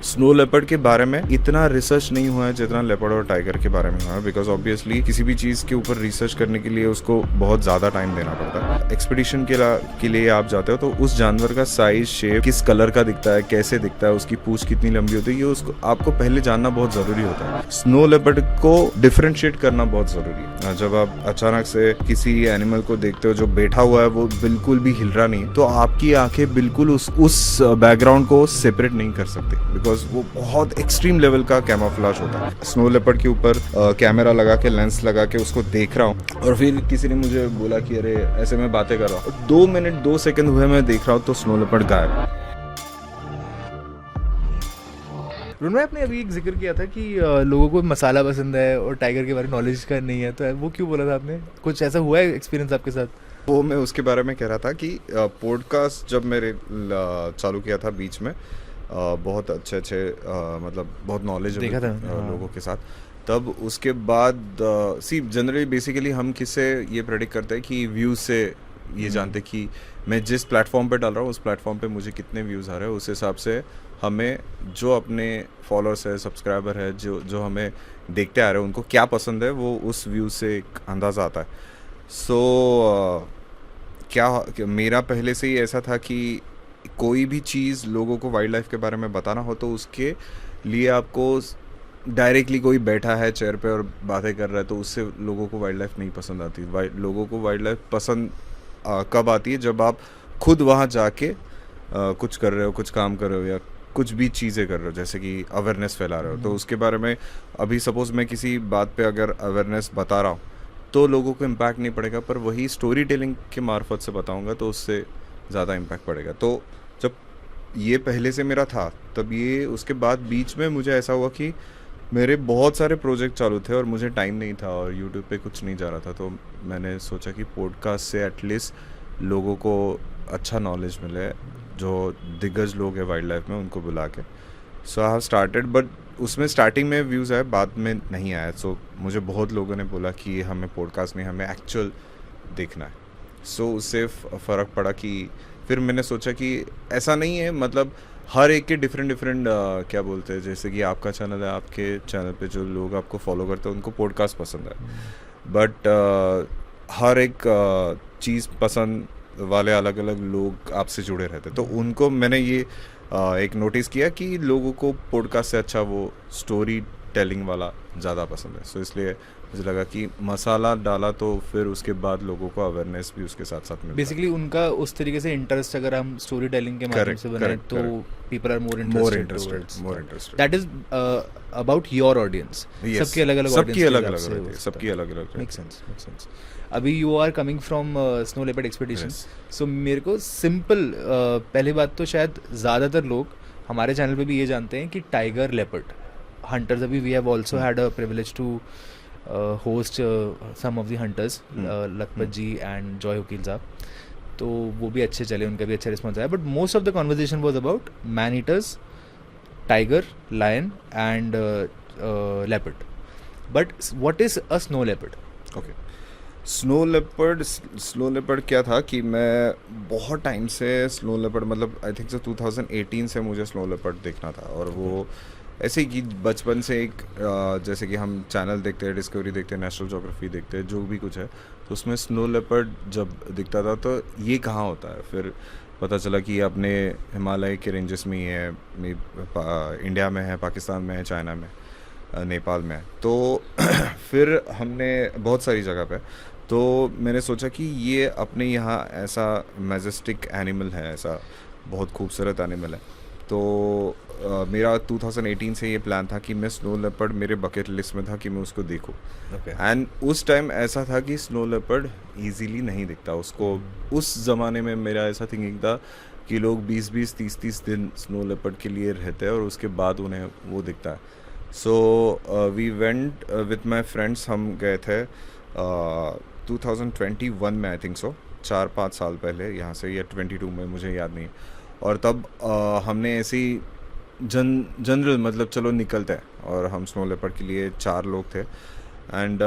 Snow leopard के बारे में इतना रिसर्च नहीं हुआ है जितना लेपर्ड और टाइगर के बारे में हुआ है, बिकॉज ऑब्वियसली किसी भी चीज़ के ऊपर रिसर्च करने के लिए उसको बहुत ज़्यादा टाइम देना पड़ता है। एक्सपीडिशन के लिए आप जाते हो तो उस जानवर का साइज, शेप, किस कलर का दिखता है, कैसे दिखता है, उसकी पूंछ कितनी लंबी होती है, ये उसको आपको पहले जानना बहुत ज़रूरी होता है। स्नो लेपर्ड को डिफ्रेंशिएट करना बहुत ज़रूरी है। जब आप अचानक से किसी एनिमल को देखते हो जो बैठा हुआ है, वो बिल्कुल भी हिल रहा नहीं, तो आपकी आंखें बिल्कुल उस बैकग्राउंड को सेपरेट नहीं कर सकती, बिकॉज वो बहुत एक्सट्रीम लेवल का कैमोफ्लेज होता है। स्नो लेपर्ड के ऊपर कैमरा लगा के, लेंस लगा के उसको देख रहा हूँ, और फिर किसी ने मुझे बोला कि अरे ऐसे मैं बातें कर रहा हूँ, 2 मिनट 2 सेकंड हुए मैं देख रहा हूँ तो स्नो लेपर्ड गायब। रुन भाई, आपने अभी एक जिक्र किया था कि लोगों को मसाला पसंद है और टाइगर के बारे में नॉलेज का नहीं है, तो वो क्यों बोला था आपने? कुछ ऐसा हुआ है एक्सपीरियंस आपके साथ? वो मैं उसके बारे में कह रहा था कि पॉडकास्ट जब मेरे चालू किया था बीच में, बहुत अच्छे मतलब बहुत नॉलेज लोगों के साथ, तब उसके बाद जनरली बेसिकली हम किससे ये प्रेडिक्ट करते हैं कि व्यूज़ से ये जानते कि मैं जिस प्लेटफॉर्म पे डाल रहा हूँ उस प्लेटफॉर्म पे मुझे कितने व्यूज़ आ रहे हैं, उस हिसाब से हमें जो अपने फॉलोअर्स है, सब्सक्राइबर है, जो हमें देखते आ रहे हैं, उनको क्या पसंद है, वो उस व्यू से एक अंदाज़ा आता है। क्या मेरा पहले से ही ऐसा था कि कोई भी चीज़ लोगों को वाइल्ड लाइफ के बारे में बताना हो तो उसके लिए आपको डायरेक्टली कोई बैठा है चेयर पे और बातें कर रहा है तो उससे लोगों को वाइल्ड लाइफ नहीं पसंद आती। लोगों को वाइल्ड लाइफ पसंद कब आती है? जब आप खुद वहाँ जाके कुछ कर रहे हो, कुछ काम कर रहे हो, या कुछ भी चीज़ें कर रहे हो, जैसे कि अवेयरनेस फैला रहे हो, तो उसके बारे में अभी सपोज़ मैं किसी बात पे अगर अवेयरनेस बता रहा हूँ तो लोगों को इम्पैक्ट नहीं पड़ेगा, पर वही स्टोरी टेलिंग के मार्फत से बताऊँगा तो उससे ज़्यादा इम्पैक्ट पड़ेगा। तो जब ये पहले से मेरा था, तब ये उसके बाद बीच में मुझे ऐसा हुआ कि मेरे बहुत सारे प्रोजेक्ट चालू थे और मुझे टाइम नहीं था और यूट्यूब पे कुछ नहीं जा रहा था, तो मैंने सोचा कि पॉडकास्ट से एटलीस्ट लोगों को अच्छा नॉलेज मिले, जो दिग्गज लोग हैं वाइल्ड लाइफ में उनको बुला के। सो आई हैव स्टार्टेड, बट उसमें स्टार्टिंग में व्यूज़ आए, बाद में नहीं आया। सो मुझे बहुत लोगों ने बोला कि हमें पॉडकास्ट नहीं, हमें एक्चुअल देखना है। सो उससे फ़र्क पड़ा कि फिर मैंने सोचा कि ऐसा नहीं है, मतलब हर एक के डिफरेंट क्या बोलते हैं, जैसे कि आपका चैनल है, आपके चैनल पे जो लोग आपको फॉलो करते हैं उनको पॉडकास्ट पसंद है, बट हर एक चीज़ पसंद वाले अलग अलग लोग आपसे जुड़े रहते, तो उनको मैंने ये एक नोटिस किया कि लोगों को पॉडकास्ट से अच्छा वो स्टोरी टेलिंग वाला ज़्यादा पसंद है। सो इसलिए मुझे लगा कि मसाला डाला तो फिर उसके बाद लोगो को अवेयरनेस भी उसके साथ साथ मिलता है। बेसिकली उनका उस तरीके से इंटरेस्ट अगर हम स्टोरी टेलिंग के माध्यम से बनाएं तो people are more interested. That is about your audience. सबकी अलग अलग सबकी अलग अलग मेक सेंस। अभी you are coming from snow leopard expedition, so मेरे को सिंपल पहली बात तो शायद ज़्यादातर लोग हमारे चैनल पे भी ये जानते हैं कि टाइगर लेपर्ड हंटर्स, अभी we have also had a privilege to host some of the hunters, Lakhpat ji and Joy Vakil साहब, तो वो भी अच्छे चले, उनका भी अच्छा रिस्पॉन्स आया, but most of the conversation was about man eaters, tiger, lion and leopard. But what is a snow leopard? Okay, snow leopard क्या था कि मैं बहुत टाइम से स्नो लेपर्ड, मतलब आई थिंक सो 2018 से मुझे स्नो लेपर्ड देखना था, और वो ऐसे कि बचपन से एक जैसे कि हम चैनल देखते हैं, डिस्कवरी देखते हैं, नेशनल ज्योग्राफी देखते हैं, जो भी कुछ है, तो उसमें स्नो लेपर्ड जब दिखता था तो ये कहाँ होता है, फिर पता चला कि ये अपने हिमालय के रेंजेस में ही है, इंडिया में है, पाकिस्तान में है, चाइना में, नेपाल में है, तो फिर हमने बहुत सारी जगह पे, तो मैंने सोचा कि ये अपने यहाँ ऐसा मैजेस्टिक एनिमल है, ऐसा बहुत खूबसूरत एनिमल है, तो मेरा 2018 से ये प्लान था कि मैं स्नो लेपर्ड, मेरे बकेट लिस्ट में था कि मैं उसको देखूं, एंड उस टाइम ऐसा था कि स्नो लेपर्ड इजीली नहीं दिखता, उसको उस ज़माने में मेरा ऐसा थिंकिंग था कि लोग 20-20, 30-30 दिन स्नो लेपर्ड के लिए रहते हैं और उसके बाद उन्हें वो दिखता है। So we went with my friends, हम गए थे 2021 में, आई थिंक सो 4-5 साल पहले यहाँ से, या 22 में, मुझे याद नहीं, और तब हमने ऐसी जनरल मतलब चलो निकलते हैं, और हम स्नो लेपर्ड के लिए 4 लोग थे, एंड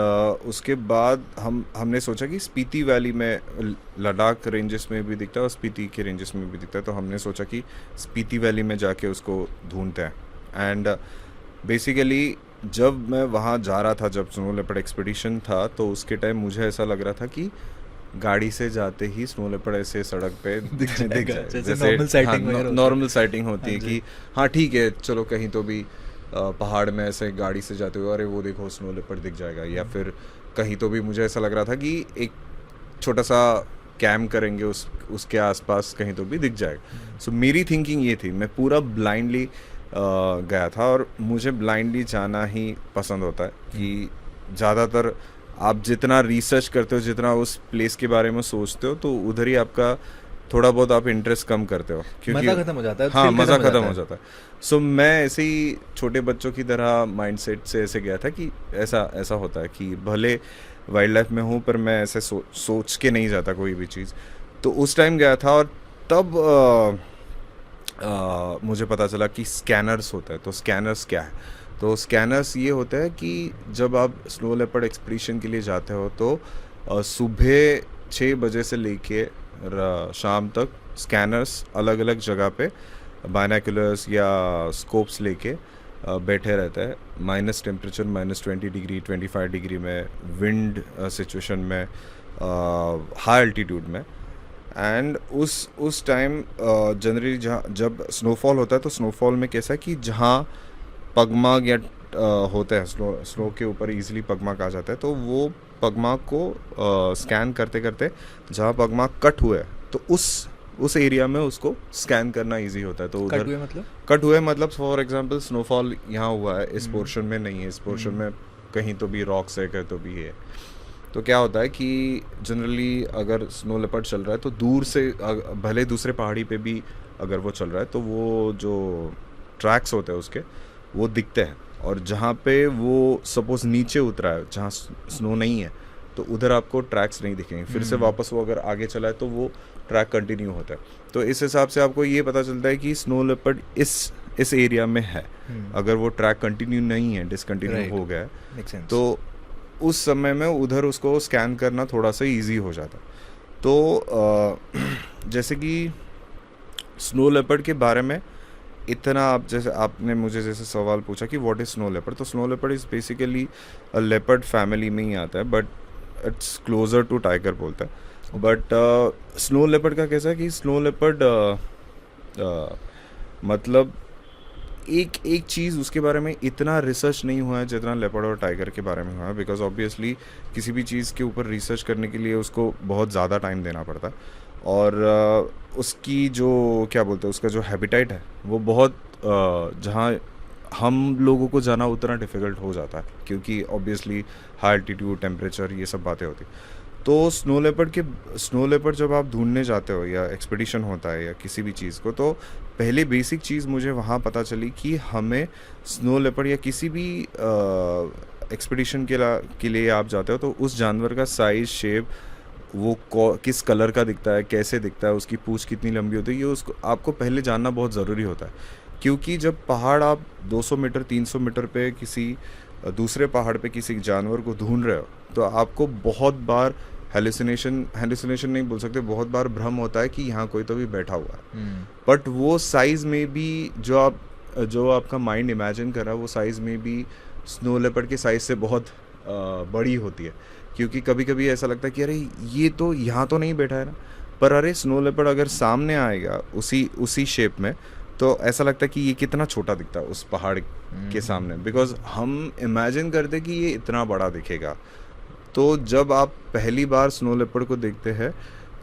उसके बाद हमने सोचा कि स्पीति वैली में, लद्दाख रेंजेस में भी दिखता है और स्पीति के रेंजेस में भी दिखता है, तो हमने सोचा कि स्पीति वैली में जाके उसको ढूंढते हैं, एंड बेसिकली जब मैं वहाँ जा रहा था, जब स्नो लेपर्ड एक्सपीडिशन था, तो उसके टाइम मुझे ऐसा लग रहा था कि गाड़ी से जाते ही स्नो लेपर्ड ऐसे सड़क पे दिख जाएगा, जाए, जैसे normal sighting वगैरह होती है। नॉर्मल साइटिंग होती है हाँ कि हाँ ठीक है चलो कहीं तो भी पहाड़ में ऐसे गाड़ी से जाते हुए अरे वो देखो स्नो लेपर्ड दिख जाएगा, या फिर कहीं तो भी मुझे ऐसा लग रहा था कि एक छोटा सा कैम्प करेंगे उसके आसपास कहीं तो भी दिख जाएगा। सो मेरी थिंकिंग ये थी, मैं पूरा ब्लाइंडली गया था, और मुझे ब्लाइंडली जाना ही पसंद होता है कि ज़्यादातर आप जितना रिसर्च करते हो, जितना उस प्लेस के बारे में सोचते हो, तो उधर ही आपका थोड़ा बहुत आप इंटरेस्ट कम करते हो, क्योंकि मज़ा खत्म हो जाता है, हाँ thrill मज़ा खत्म हो खत्म जाता हो है। जाता है। सो मैं ऐसे ही छोटे बच्चों की तरह माइंडसेट से ऐसे गया था कि ऐसा ऐसा होता है कि भले वाइल्ड लाइफ में हूँ पर मैं ऐसे सोच के नहीं जाता कोई भी चीज़। तो उस टाइम गया था, और तब मुझे पता चला कि स्कैनर्स होता है। तो स्कैनर्स क्या है? तो स्कैनर्स ये होता है कि जब आप स्नो लेपर्ड एक्सपीडिशन के लिए जाते हो तो सुबह 6 बजे से लेके शाम तक स्कैनर्स अलग अलग जगह पे बायनोकुलर्स या स्कोप्स लेके बैठे रहते हैं, माइनस टेम्परेचर -20 डिग्री 25 डिग्री में, विंड सिचुएशन में, हाई अल्टीट्यूड में। एंड उस टाइम जनरली जहाँ जब स्नोफॉल होता है तो स्नोफॉल में कैसा है कि जहाँ पगमाग या होता है, स्नो के ऊपर इजीली पगमाग आ जाता है, तो वो पगमाग को स्कैन करते करते जहाँ पगमाग कट हुआ है तो उस एरिया में उसको स्कैन करना इजी होता है। तो उधर कट हुए मतलब फॉर एग्जांपल स्नोफॉल यहाँ हुआ है, इस पोर्शन में नहीं है, इस पोर्शन में कहीं तो भी रॉक्स है, कहीं तो भी है। तो क्या होता है कि जनरली अगर स्नो लेपर्ड चल रहा है तो दूर से भले दूसरे पहाड़ी पे भी अगर वो चल रहा है तो वो जो ट्रैक्स होते हैं उसके वो दिखते हैं, और जहाँ पे वो सपोज नीचे उतरा है जहाँ स्नो नहीं है तो उधर आपको ट्रैक्स नहीं दिखेंगे। फिर से वापस वो अगर आगे चला है तो वो ट्रैक कंटिन्यू होता है। तो इस हिसाब से आपको ये पता चलता है कि स्नो लेपर्ड इस एरिया में है। अगर वो ट्रैक कंटिन्यू नहीं है, डिसकंटिन्यू हो गया है, तो उस समय में उधर उसको स्कैन करना थोड़ा सा इजी हो जाता। तो जैसे कि स्नो लेपर्ड के बारे में इतना आप जैसे आपने मुझे जैसे सवाल पूछा कि व्हाट इज स्नो लेपर्ड, तो snow leopard is basically a leopard family में ही आता है, but it's closer to tiger बोलता है। बट स्नो लेपर्ड का कैसा है कि स्नो लेपर्ड मतलब एक चीज़ उसके बारे में इतना रिसर्च नहीं हुआ है जितना लेपर्ड और टाइगर के बारे में हुआ है, बिकॉज ऑब्वियसली किसी भी चीज़ के ऊपर रिसर्च करने के लिए उसको बहुत ज़्यादा टाइम देना पड़ता है, और उसकी जो क्या बोलते हैं उसका जो हैबिटेट है वो बहुत जहाँ हम लोगों को जाना उतना डिफ़िकल्ट हो जाता है, क्योंकि ऑब्वियसली हाई एल्टीट्यूड, टेम्परेचर, ये सब बातें होती। तो स्नो लेपर्ड जब आप ढूंढने जाते हो या एक्सपीडिशन होता है या किसी भी चीज़ को, तो पहले बेसिक चीज़ मुझे वहाँ पता चली कि हमें स्नो लेपर्ड या किसी भी एक्सपीडिशन के लिए आप जाते हो तो उस जानवर का साइज़, शेप, वो किस कलर का दिखता है, कैसे दिखता है, उसकी पूंछ कितनी लंबी होती है, ये उसको आपको पहले जानना बहुत ज़रूरी होता है। क्योंकि जब पहाड़ आप 200 मीटर 300 मीटर पे किसी दूसरे पहाड़ पे किसी जानवर को ढूंढ रहे हो तो आपको बहुत बार हेलुसिनेशन नहीं बोल सकते, बहुत बार भ्रम होता है कि यहाँ कोई तो भी बैठा हुआ है। बट वो साइज़ में भी जो आपका माइंड इमेजिन कर रहा है वो साइज़ में भी स्नो लेपर्ड के साइज़ से बहुत बड़ी होती है। क्योंकि कभी कभी ऐसा लगता है कि अरे ये तो यहाँ तो नहीं बैठा है ना, पर अरे स्नो लेपर्ड अगर सामने आएगा उसी शेप में तो ऐसा लगता है कि ये कितना छोटा दिखता है उस पहाड़ के सामने, बिकॉज हम इमेजिन करते कि ये इतना बड़ा दिखेगा। तो जब आप पहली बार स्नो लेपर्ड को देखते हैं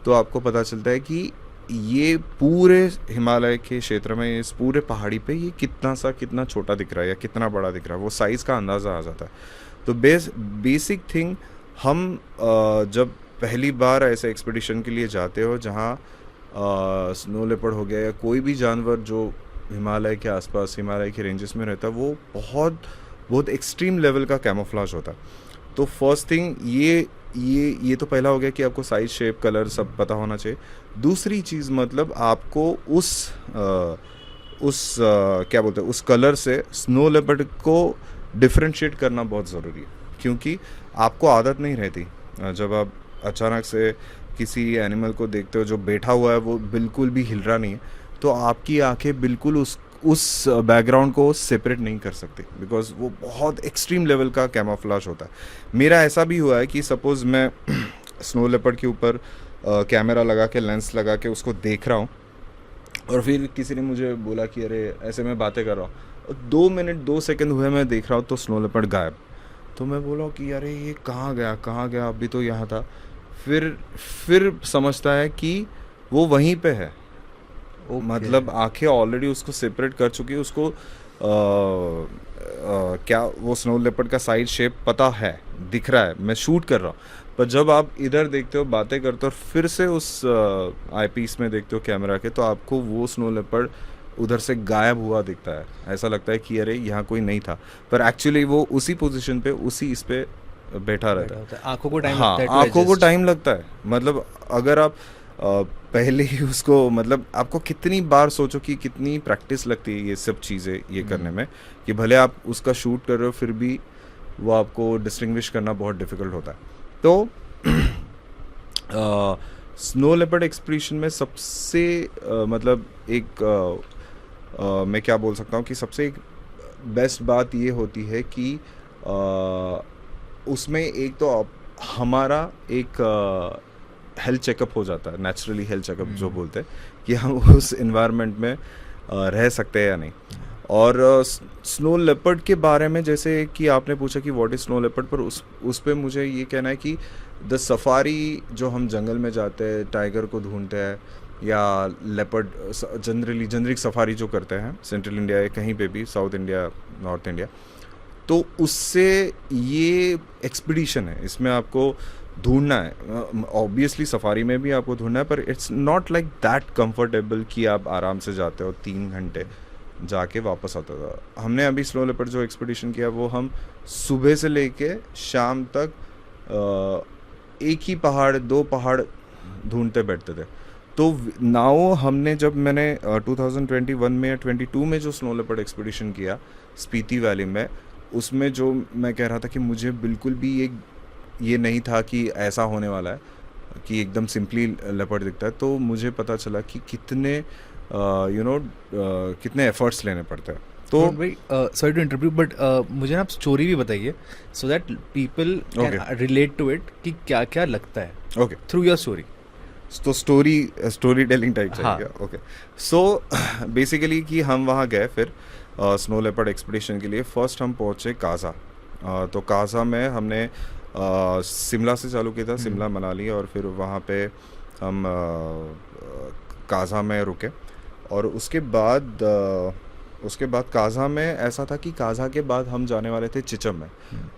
तो आपको पता चलता है कि ये पूरे हिमालय के क्षेत्र में, इस पूरे पहाड़ी पे ये कितना छोटा दिख रहा है या कितना बड़ा दिख रहा है, वो साइज़ का अंदाज़ा आ जाता है। तो बेसिक थिंग, हम जब पहली बार ऐसे एक्सपीडिशन के लिए जाते हो जहाँ स्नो लेपर्ड हो गया या कोई भी जानवर जो हिमालय के आसपास, हिमालय के रेंजेस में रहता है, वो बहुत एक्सट्रीम लेवल का कैमोफ्लेज होता है। तो फर्स्ट थिंग ये तो पहला हो गया कि आपको साइज, शेप, कलर सब पता होना चाहिए। दूसरी चीज़ मतलब आपको क्या बोलते हैं उस कलर से स्नो लेपर्ड को डिफ्रेंशिएट करना बहुत ज़रूरी है, क्योंकि आपको आदत नहीं रहती जब आप अचानक से किसी एनिमल को देखते हो जो बैठा हुआ है, वो बिल्कुल भी हिल रहा नहीं है, तो आपकी आंखें बिल्कुल उस बैकग्राउंड को सेपरेट नहीं कर सकते, बिकॉज वो बहुत एक्सट्रीम लेवल का कैमोफ्लेज होता है। मेरा ऐसा भी हुआ है कि सपोज़ मैं स्नो लेपर्ड के ऊपर कैमरा लगा के, लेंस लगा के उसको देख रहा हूँ, और फिर किसी ने मुझे बोला कि अरे ऐसे मैं बातें कर रहा हूँ, 2 मिनट 2 सेकंड हुए मैं देख रहा हूँ तो स्नो लेपर्ड गायब। तो मैं बोला कि अरे ये कहाँ गया, अभी तो यहाँ था। फिर समझता है कि वो वहीं पे है। मतलब आंखें ऑलरेडी उसको सेपरेट कर चुकी है, उसको क्या वो स्नो लेपर्ड का साइड शेप पता है, दिख रहा है, मैं शूट कर रहा हूँ। पर जब आप इधर देखते हो, बातें करते हो, और फिर से उस आई पीस में देखते हो कैमरा के, तो आपको वो स्नो लेपर्ड उधर से गायब हुआ दिखता है। ऐसा लगता है कि अरे यहाँ कोई नहीं था, पर एक्चुअली वो उसी पोजीशन पे, उसी इस पे बैठा रहता है। आंखों को टाइम हाँ, लगता है, आंखों को टाइम लगता है। मतलब अगर आप पहले ही उसको, मतलब आपको कितनी बार सोचो कि कितनी प्रैक्टिस लगती है ये सब चीज़ें ये करने में, कि भले आप उसका शूट कर रहे हो फिर भी वो आपको डिस्टिंग्विश करना बहुत डिफिकल्ट होता है। तो स्नो लेपर्ड एक्सपीडिशन में सबसे मतलब एक मैं क्या बोल सकता हूँ कि सबसे एक बेस्ट बात ये होती है कि उसमें एक तो हमारा एक हेल्थ चेकअप हो जाता है, नेचुरली हेल्थ चेकअप जो बोलते हैं, कि हम उस इन्वायरमेंट में रह सकते हैं या नहीं। और स्नो लेपर्ड के बारे में, जैसे कि आपने पूछा कि व्हाट इज़ स्नो लेपर्ड, पर उस पे मुझे ये कहना है कि द सफारी जो हम जंगल में जाते हैं, टाइगर को ढूंढते हैं, या लेपर्ड जनरली जेनरिक सफारी जो करते हैं सेंट्रल इंडिया या कहीं पे भी, साउथ इंडिया, नॉर्थ इंडिया, तो उससे ये एक्सपीडिशन है, इसमें आपको ढूंढना है। ऑब्वियसली सफारी में भी आपको ढूंढना है, पर it's not like that comfortable कि आप आराम से जाते हो 3 घंटे जाके वापस आता था। हमने अभी स्नो लेपर्ड जो एक्सपीडिशन किया, वो हम सुबह से लेके शाम तक एक ही पहाड़, 2 पहाड़ ढूंढते बैठते थे। तो नाउ हमने, जब मैंने 2021 में या 22 में जो स्नो लेपर्ड एक्सपीडिशन किया स्पीति वैली में, उसमें जो मैं कह रहा था कि मुझे बिल्कुल भी ये नहीं था कि ऐसा होने वाला है कि एकदम सिंपली लेपर्ड दिखता है, तो मुझे पता चला कि कितने कितने एफर्ट्स लेने पड़ते हैं। तो भाई सॉरी टू इंटरव्यू, बट मुझे ना आप स्टोरी भी बताइए, so that people can relate to it, कि क्या क्या लगता है ओके थ्रू योर स्टोरी। तो स्टोरी टेलिंग टाइप चाहिए। ओके, सो बेसिकली कि हम वहाँ गए फिर स्नो लेपर्ड एक्सपीडिशन के लिए। फर्स्ट हम पहुँचे काजा। तो काजा में हमने शिमला से चालू किया था, शिमला मनाली, और फिर वहाँ पे हम काजा में रुके। और उसके बाद काजा में ऐसा था कि काजा के बाद हम जाने वाले थे चिचम में।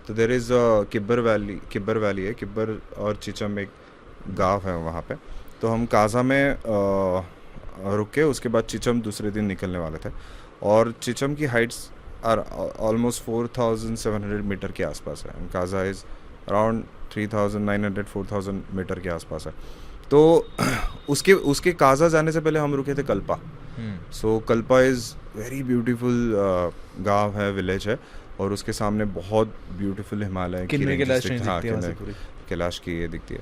तो देयर इज़ किब्बर वैली है, किब्बर और चिचम एक गांव है वहाँ पे। तो हम काजा में रुके, उसके बाद चिचम दूसरे दिन निकलने वाले थे। और चिचम की हाइट्स आर ऑलमोस्ट 4700 मीटर के आसपास है। काजा इज़ अराउंड 3900-4000 मीटर के आसपास है। तो उसके काजा जाने से पहले हम रुके थे कल्पा। सो कल्पा इज़ वेरी ब्यूटीफुल गांव है, विलेज है, और उसके सामने बहुत ब्यूटीफुल हिमालय की कैलाश की ये दिखती है।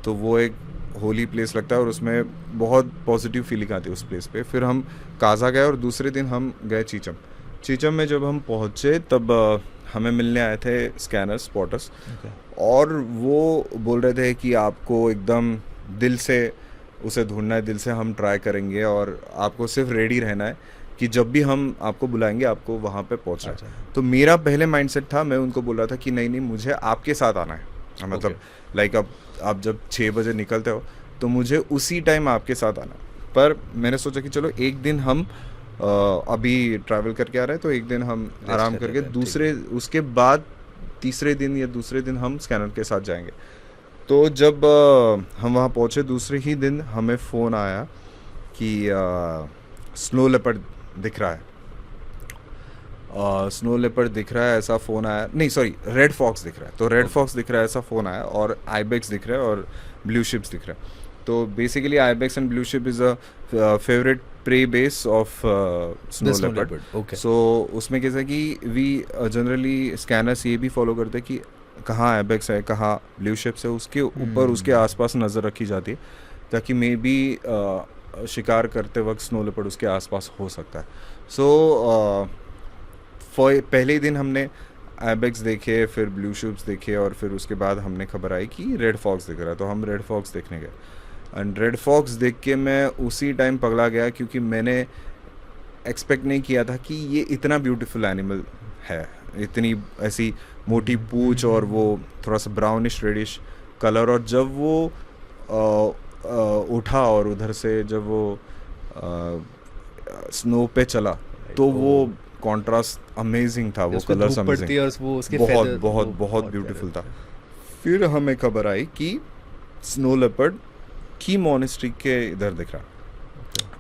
तो वो एक होली प्लेस लगता है, और उसमें बहुत पॉजिटिव फीलिंग आती है उस प्लेस पे। फिर हम काजा गए, और दूसरे दिन हम गए चीचम में जब हम पहुँचे, तब हमें मिलने आए थे स्कैनर्स, स्पॉटर्स, और वो बोल रहे थे कि आपको एकदम दिल से उसे ढूंढना है, दिल से हम ट्राई करेंगे, और आपको सिर्फ रेडी रहना है कि जब भी हम आपको बुलाएंगे आपको वहाँ पे पहुँचना है। तो मेरा पहले माइंडसेट था, मैं उनको बोल रहा था कि नहीं मुझे आपके साथ आना है। मतलब लाइक आप जब 6 बजे निकलते हो तो मुझे उसी टाइम आपके साथ आना है। पर मैंने सोचा कि चलो एक दिन हम अभी ट्रैवल करके आ रहे हैं, तो एक दिन हम आराम करके उसके बाद तीसरे दिन या दूसरे दिन हम स्कैनर के साथ जाएंगे। तो जब हम वहाँ पहुँचे, दूसरे ही दिन हमें फ़ोन आया कि स्नो लेपर्ड दिख रहा है। स्नो लेपर्ड दिख रहा है ऐसा फ़ोन आया, नहीं सॉरी, रेड फॉक्स दिख रहा है। तो रेड फॉक्स दिख रहा है ऐसा फ़ोन आया, और आईबेक्स दिख रहा है, और ब्लू शिप्स दिख रहा है। तो basically ibex and blue sheep is a favourite prey base of snow leopard. So उसमें कैसा कि वी जनरली स्कैनर्स ये भी फॉलो करते हैं कि कहाँ आईबेक्स है, कहाँ ब्लू शिप्स है, उसके ऊपर उसके आसपास नज़र रखी जाती है, ताकि मे बी शिकार करते वक्त स्नो लेपर्ड उसके आसपास हो सकता है। सो पहले ही दिन हमने एबेक्स देखे, फिर ब्लू शिप्स देखे, और फिर उसके बाद हमने खबर आई कि रेड फॉक्स दिख रहा है, तो हम रेड फॉक्स देखने गए। एंड रेड फॉक्स देख के मैं उसी टाइम पगला गया, क्योंकि मैंने एक्सपेक्ट नहीं किया था कि ये इतना ब्यूटीफुल एनिमल है, इतनी ऐसी मोटी पूंछ और वो थोड़ा सा ब्राउनिश रेडिश कलर। और जब वो उठा और उधर से जब वो स्नो पे चला, तो वो कॉन्ट्रास्ट अमेजिंग था, वो कलर्स अमेजिंग, बहुत बहुत बहुत ब्यूटीफुल था। फिर हमें खबर आई कि स्नो लेपर्ड की मॉनेस्ट्री के इधर दिख रहा।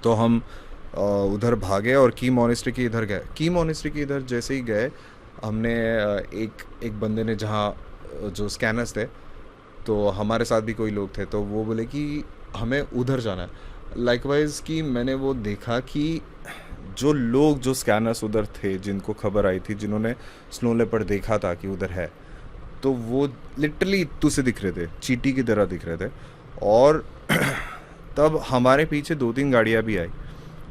तो हम उधर भागे और की मॉनेस्ट्री के इधर गए। की मॉनेस्ट्री के इधर जैसे ही गए, हमने एक बंदे ने, जहाँ जो स्कैनर्स थे, तो हमारे साथ भी कोई लोग थे, तो वो बोले कि हमें उधर जाना है। लाइकवाइज कि मैंने वो देखा कि जो लोग, जो स्कैनर्स उधर थे, जिनको खबर आई थी, जिन्होंने स्नो लेपर्ड देखा था कि उधर है, तो वो लिटरली इत्तू से दिख रहे थे, चींटी की तरह दिख रहे थे। और तब हमारे पीछे 2-3 गाड़ियाँ भी आई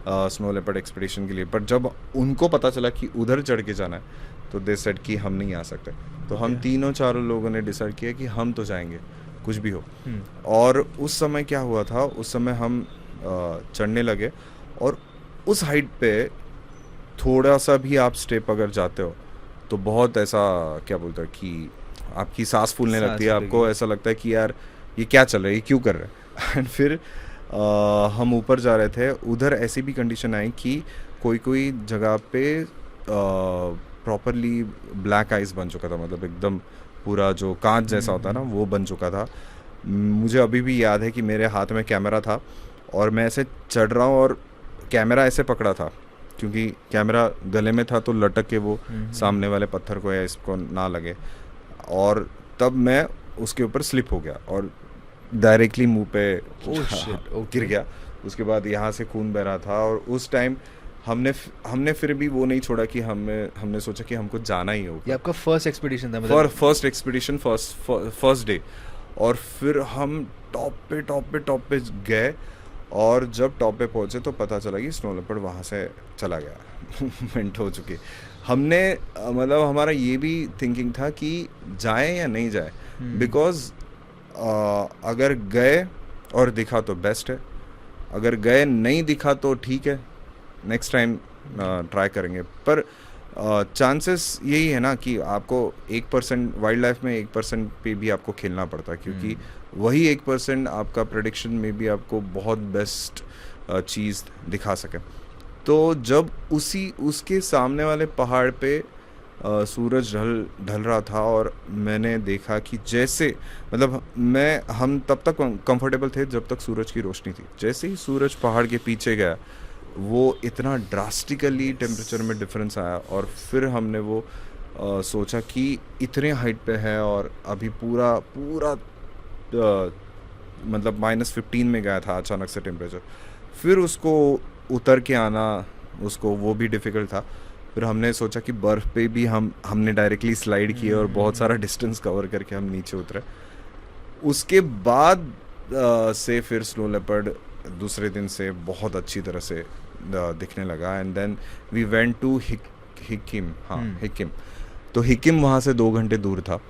स्नो लेपर्ड एक्सपीडिशन के लिए, पर जब उनको पता चला कि उधर चढ़ के जाना है, तो दे सेड कि हम नहीं आ सकते। तो हम तीनों चारों लोगों ने डिसाइड किया कि हम तो जाएंगे, कुछ भी हो। और उस समय क्या हुआ था, उस समय हम चढ़ने लगे, और उस हाइट पे थोड़ा सा भी आप स्टेप अगर जाते हो, तो बहुत ऐसा, क्या बोलते हैं कि आपकी सांस फूलने लगती है, आपको ऐसा लगता है कि यार ये क्या चल रहा है, ये क्यों कर रहे हैं। एंड फिर हम ऊपर जा रहे थे, उधर ऐसी भी कंडीशन आई कि कोई जगह पे प्रॉपरली ब्लैक आइस बन चुका था, मतलब एकदम पूरा जो कांच जैसा होता है ना, वो बन चुका था। मुझे अभी भी याद है कि मेरे हाथ में कैमरा था, और मैं ऐसे चढ़ रहा हूँ, और कैमरा ऐसे पकड़ा था, क्योंकि कैमरा गले में था, तो लटक के वो सामने वाले पत्थर को या इसको ना लगे। और तब मैं उसके ऊपर स्लिप हो गया और डायरेक्टली मुंह पे गिर गया। उसके बाद यहाँ से खून बह रहा था, और उस टाइम हमने फिर भी वो नहीं छोड़ा कि हमने सोचा कि हमको जाना ही होगा। ये आपका फर्स्ट एक्सपीडिशन था, मतलब फर्स्ट एक्सपीडिशन, फर्स्ट डे। और फिर हम टॉप पे गए, और जब टॉप पे पहुंचे तो पता चला कि स्नो लेपर्ड वहाँ से चला गया, मिनट हो चुकी। हमने मतलब हमारा ये भी थिंकिंग था कि जाएं या नहीं जाए, बिकॉज अगर गए और दिखा तो बेस्ट है, अगर गए नहीं दिखा तो ठीक है, नेक्स्ट टाइम ट्राई करेंगे। पर चांसेस यही है ना कि आपको 1% वाइल्ड लाइफ में 1% पे भी आपको खेलना पड़ता है, क्योंकि वही 1% आपका प्रेडिक्शन में भी आपको बहुत बेस्ट चीज़ दिखा सके। तो जब उसके सामने वाले पहाड़ पे सूरज ढल रहा था, और मैंने देखा कि जैसे, मतलब हम तब तक कंफर्टेबल थे जब तक सूरज की रोशनी थी। जैसे ही सूरज पहाड़ के पीछे गया, वो इतना ड्रास्टिकली टेम्परेचर में डिफरेंस आया, और फिर हमने वो सोचा कि इतने हाइट पे है, और अभी पूरा मतलब -15 में गया था अचानक से टेम्परेचर। फिर उसको उतर के आना, उसको वो भी डिफ़िकल्ट था। फिर हमने सोचा कि बर्फ़ पे भी हमने डायरेक्टली स्लाइड किए, और बहुत सारा डिस्टेंस कवर करके हम नीचे उतरे। उसके बाद से फिर स्नो लेपर्ड दूसरे दिन से बहुत अच्छी तरह से दिखने लगा। And then we went to Hikkim. तो हिकिम वहाँ से 2 घंटे दूर था।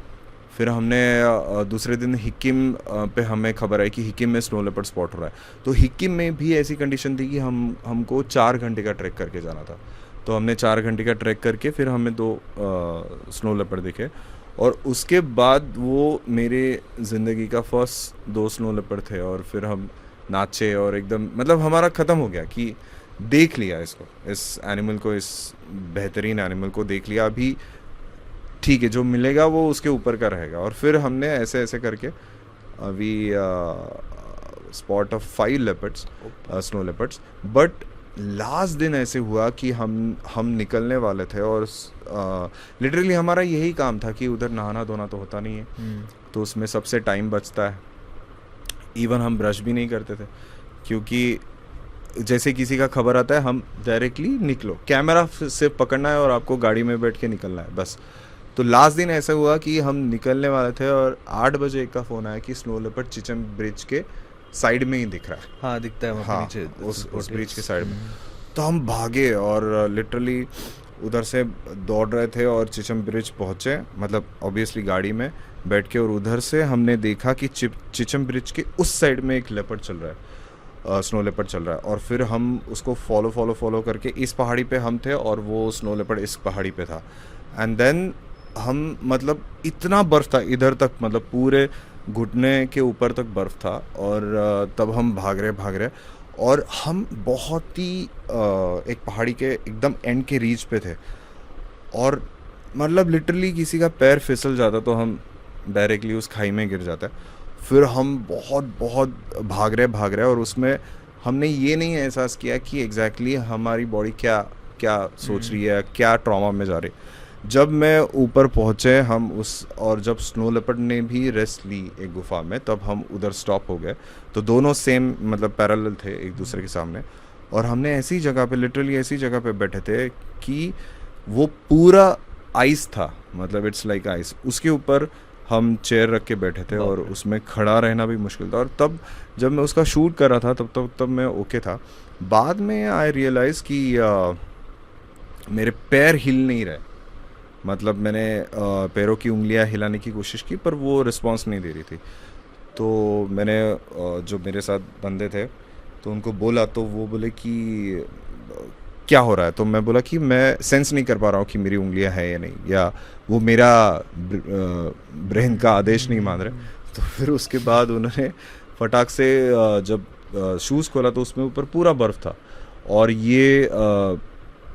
फिर हमने दूसरे दिन हिकिम पे हमें खबर आई कि हिकिम में स्नो लेपर्ड स्पॉट हो रहा है। तो हिकिम में भी ऐसी कंडीशन थी कि हमको 4 घंटे का ट्रैक करके जाना था। तो हमने 4 घंटे का ट्रैक करके फिर हमें 2 स्नो लेपर्ड दिखे, और उसके बाद वो मेरे ज़िंदगी का फर्स्ट 2 स्नो लेपर्ड थे। और फिर हम नाचे, और एकदम मतलब हमारा ख़त्म हो गया कि देख लिया इसको, इस एनिमल को, इस बेहतरीन एनिमल को देख लिया। अभी ठीक है, जो मिलेगा वो उसके ऊपर का रहेगा। और फिर हमने ऐसे करके अभी spot of 5 leopards, snow leopards. But last दिन ऐसे हुआ कि हम निकलने वाले थे, और लिटरली हमारा यही काम था कि उधर नहाना धोना तो होता नहीं है, तो उसमें सबसे टाइम बचता है। इवन हम ब्रश भी नहीं करते थे, क्योंकि जैसे किसी का खबर आता है, हम डायरेक्टली निकलो, कैमरा सिर्फ पकड़ना है और आपको गाड़ी में बैठ के निकलना है, बस। तो लास्ट दिन ऐसा हुआ कि हम निकलने वाले थे, और 8 बजे एक का फ़ोन आया कि स्नो लेपर्ड चिचम ब्रिज के साइड में ही दिख रहा है। हाँ, दिखता है वहाँ हाँ, नीचे, उस ब्रिज के साइड में। तो हम भागे और लिटरली उधर से दौड़ रहे थे और चिचम ब्रिज पहुँचे, मतलब ऑब्वियसली गाड़ी में बैठ के, और उधर से हमने देखा कि चिचम ब्रिज के उस साइड में एक लेपर्ड चल रहा है, स्नो लेपर्ड चल रहा है। और फिर हम उसको फॉलो करके इस पहाड़ी पे हम थे और वो स्नो लेपर्ड इस पहाड़ी पे था। एंड देन हम, मतलब इतना बर्फ़ था इधर तक, मतलब पूरे घुटने के ऊपर तक बर्फ़ था। और तब हम भाग रहे और हम बहुत ही एक पहाड़ी के एकदम एंड के रीच पे थे, और मतलब लिटरली किसी का पैर फिसल जाता तो हम डायरेक्टली उस खाई में गिर जाता है। फिर हम बहुत बहुत भाग रहे और उसमें हमने ये नहीं एहसास किया कि एग्जैक्टली हमारी बॉडी क्या क्या सोच रही है, क्या ट्रॉमा में जा रही है। जब मैं ऊपर पहुँचे हम उस, और जब स्नो लेपर्ड ने भी रेस्ट ली एक गुफा में, तब हम उधर स्टॉप हो गए। तो दोनों सेम, मतलब पैरेलल थे एक दूसरे के सामने, और हमने ऐसी जगह पे, लिटरली ऐसी जगह पे बैठे थे कि वो पूरा आइस था, मतलब इट्स लाइक आइस। उसके ऊपर हम चेयर रख के बैठे थे और उसमें खड़ा रहना भी मुश्किल था। और तब जब मैं उसका शूट कर रहा था तब मैं ओके था। बाद में आई रियलाइज़ कि मेरे पैर हिल नहीं रहे, मतलब मैंने पैरों की उंगलियां हिलाने की कोशिश की पर वो रिस्पांस नहीं दे रही थी। तो मैंने जो मेरे साथ बंदे थे तो उनको बोला, तो वो बोले कि क्या हो रहा है। तो मैं बोला कि मैं सेंस नहीं कर पा रहा हूँ कि मेरी उंगलियां हैं या नहीं, या वो मेरा ब्रेन का आदेश नहीं मान रहे। तो फिर उसके बाद उन्होंने फटाक से जब शूज़ खोला तो उसमें ऊपर पूरा बर्फ़ था, और ये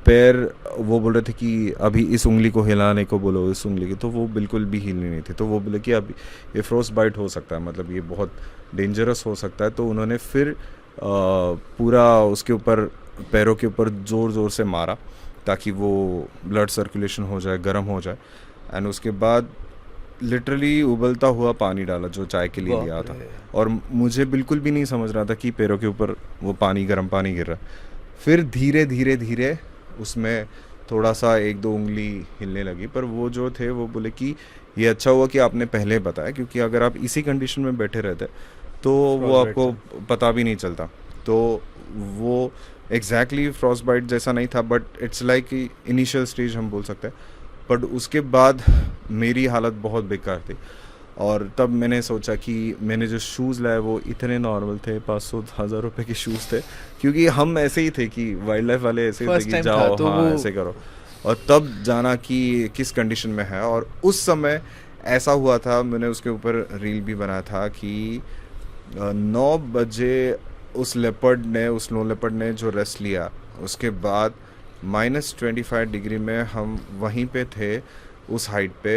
पैर, वो बोल रहे थे कि अभी इस उंगली को हिलाने को बोलो, इस उंगली की, तो वो बिल्कुल भी हिलनी नहीं थी। तो वो बोले कि अभी ये फ्रोस्ट बाइट हो सकता है, मतलब ये बहुत डेंजरस हो सकता है। तो उन्होंने फिर पूरा उसके ऊपर, पैरों के ऊपर ज़ोर ज़ोर से मारा ताकि वो ब्लड सर्कुलेशन हो जाए, गर्म हो जाए। एंड उसके बाद लिटरली उबलता हुआ पानी डाला जो चाय के लिए लिया था, और मुझे बिल्कुल भी नहीं समझ रहा था कि पैरों के ऊपर वो पानी, गर्म पानी गिर रहा है। फिर धीरे धीरे धीरे उसमें थोड़ा सा एक दो उंगली हिलने लगी, पर वो जो थे वो बोले कि ये अच्छा हुआ कि आपने पहले बताया, क्योंकि अगर आप इसी कंडीशन में बैठे रहते तो वो आपको पता भी नहीं चलता। तो वो एग्जैक्टली फ्रॉस्ट बाइट जैसा नहीं था, but it's like initial stage हम बोल सकते हैं। बट उसके बाद मेरी हालत बहुत बेकार थी, और तब मैंने सोचा कि मैंने जो शूज़ लाए वो इतने नॉर्मल थे, 500-1000 रुपये के शूज़ थे, क्योंकि हम ऐसे ही थे कि वाइल्ड लाइफ वाले ऐसे ही थे कि जाओ, तो हाँ ऐसे करो, और तब जाना कि किस कंडीशन में है। और उस समय ऐसा हुआ था, मैंने उसके ऊपर रील भी बनाया था कि 9 बजे उस लेपर्ड ने, उस स्नो लेपर्ड ने जो रेस्ट लिया, उसके बाद -25 डिग्री में हम वहीं पे थे उस हाइट पे।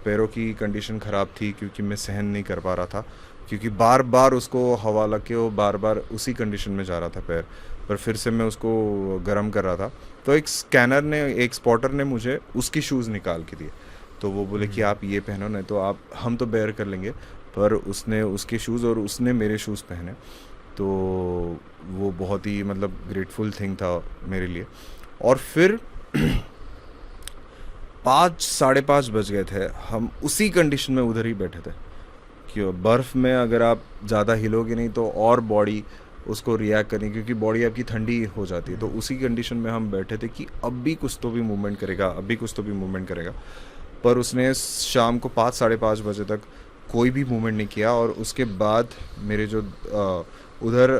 पैरों की कंडीशन ख़राब थी क्योंकि मैं सहन नहीं कर पा रहा था, क्योंकि बार बार उसको हवा लग के वो बार बार उसी कंडीशन में जा रहा था पैर, पर फिर से मैं उसको गर्म कर रहा था। तो एक स्कैनर ने, एक स्पॉटर ने मुझे उसकी शूज़ निकाल के दिए। तो वो बोले कि आप ये पहनो, नहीं तो आप, हम तो बेयर कर लेंगे। पर उसने उसके शूज़ और उसने मेरे शूज़ पहने, तो वो बहुत ही, मतलब ग्रेटफुल थिंग था मेरे लिए। और फिर 5-5:30 बज गए थे, हम उसी कंडीशन में उधर ही बैठे थे कि बर्फ़ में अगर आप ज़्यादा हिलोगे नहीं तो और बॉडी उसको रिएक्ट करनी, क्योंकि बॉडी आपकी ठंडी हो जाती है। तो उसी कंडीशन में हम बैठे थे कि अब भी कुछ तो भी मूवमेंट करेगा, अभी कुछ तो भी मूवमेंट करेगा। पर उसने शाम को 5-5:30 बजे तक कोई भी मूवमेंट नहीं किया। और उसके बाद मेरे जो उधर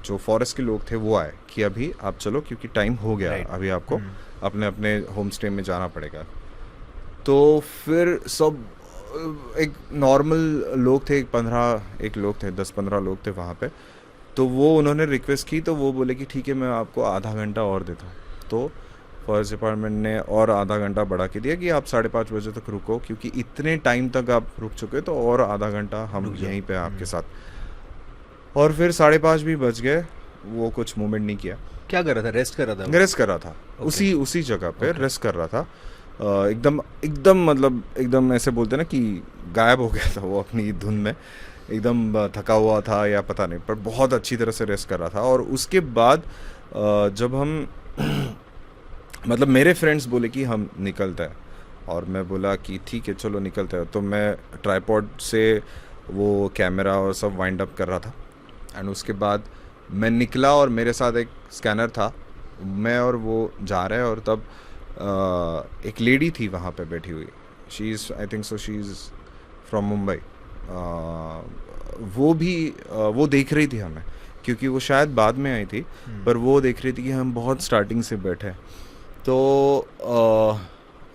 जो फॉरेस्ट के लोग थे वो आए कि अभी आप चलो, क्योंकि टाइम हो गया, अभी आपको अपने अपने होम स्टे में जाना पड़ेगा। तो फिर सब एक नॉर्मल लोग थे, एक लोग थे, 10-15 लोग थे वहाँ पे। तो वो उन्होंने रिक्वेस्ट की, तो वो बोले कि ठीक है मैं आपको आधा घंटा और देता हूँ। तो फॉरेस्ट डिपार्टमेंट ने और आधा घंटा बढ़ा के दिया कि आप 5:30 बजे तक रुको, क्योंकि इतने टाइम तक आप रुक चुके, तो और आधा घंटा हम यहीं पे आपके साथ। और फिर 5:30 भी बज गए, वो कुछ मूवमेंट नहीं किया। क्या कर रहा था? रेस्ट कर रहा था? रेस्ट कर रहा था, उसी जगह पे रेस्ट कर रहा था। एकदम मतलब एकदम ऐसे बोलते ना कि गायब हो गया था वो अपनी धुन में, एकदम थका हुआ था या पता नहीं, पर बहुत अच्छी तरह से रेस्ट कर रहा था। और उसके बाद जब हम मतलब मेरे फ्रेंड्स बोले कि हम निकलते हैं, और मैं बोला कि ठीक है चलो निकलते हैं। तो मैं ट्राइपॉड से वो कैमरा और सब वाइंड अप कर रहा था, एंड उसके बाद मैं निकला और मेरे साथ एक स्कैनर था, मैं और वो जा रहे हैं और तब एक लेडी थी वहाँ पे बैठी हुई. She is, I think so, she is from Mumbai. वो भी वो देख रही थी हमें, क्योंकि वो शायद बाद में आई थी, पर वो देख रही थी कि हम बहुत स्टार्टिंग से बैठे हैं. तो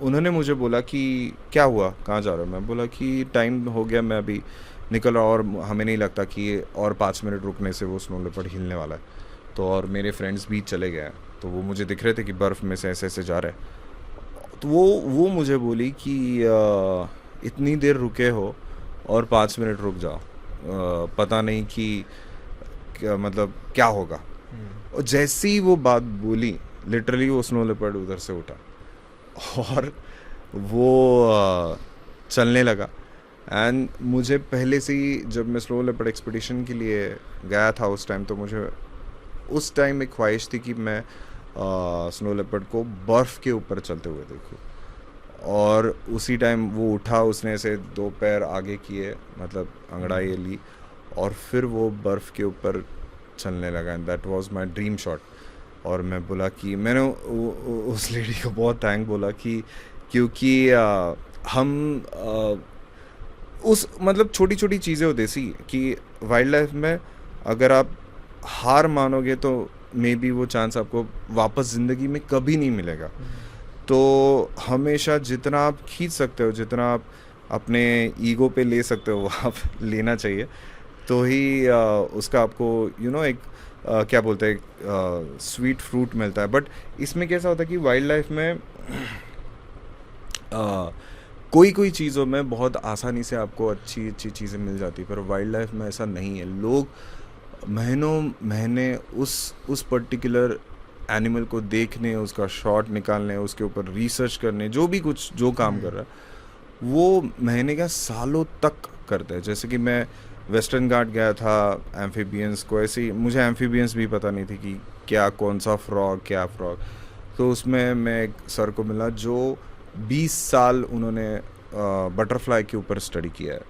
उन्होंने मुझे बोला कि क्या हुआ, कहाँ जा रहे हो. मैं बोला कि टाइम हो गया, मैं अभी निकल रहा हूँ और हमें नहीं लगता कि और 5 मिनट रुकने से वो स्नो लेपर्ड हिलने वाला है. तो और मेरे फ्रेंड्स भी चले गए हैं, तो वो मुझे दिख रहे थे कि बर्फ़ में से ऐसे ऐसे जा रहे हैं. तो वो मुझे बोली कि इतनी देर रुके हो और 5 मिनट रुक जाओ, पता नहीं कि मतलब क्या होगा. और जैसे ही वो बात बोली, लिटरली वो स्नो लेपर्ड उधर से उठा और वो चलने लगा. एंड मुझे पहले से ही, जब मैं स्नो लेपर्ड एक्सपीडिशन के लिए गया था उस टाइम, तो मुझे उस टाइम एक ख्वाहिश थी कि मैं स्नो लेपर्ड को बर्फ़ के ऊपर चलते हुए देखूं. और उसी टाइम वो उठा, उसने ऐसे 2 पैर आगे किए, मतलब अंगड़ाई ली, और फिर वो बर्फ़ के ऊपर चलने लगा. And that was my dream shot. और मैं बोला कि मैंने उस लेडी को बहुत थैंक बोला कि क्योंकि हम उस मतलब छोटी छोटी चीज़ें होती सी कि वाइल्ड लाइफ में अगर आप हार मानोगे तो मे बी वो चांस आपको वापस ज़िंदगी में कभी नहीं मिलेगा. तो हमेशा जितना आप खींच सकते हो, जितना आप अपने ईगो पे ले सकते हो, वो आप लेना चाहिए. तो ही उसका आपको एक क्या बोलते हैं, स्वीट फ्रूट मिलता है. बट इसमें कैसा होता है कि वाइल्ड लाइफ में कोई चीज़ों में बहुत आसानी से आपको अच्छी अच्छी चीज़ें मिल जाती है, पर वाइल्ड लाइफ में ऐसा नहीं है. लोग महीनों महीने उस पर्टिकुलर एनिमल को देखने, उसका शॉट निकालने, उसके ऊपर रिसर्च करने, जो काम कर रहा है, वो महीने का सालों तक करते हैं. जैसे कि मैं वेस्टर्न घाट गया था एम्फीबियंस को, ऐसे ही मुझे एम्फीबियंस भी पता नहीं थी कि क्या, कौन सा फ्रॉग, क्या फ्रॉग. तो उसमें मैं एक सर को मिला जो 20 साल उन्होंने बटरफ्लाई के ऊपर स्टडी किया है,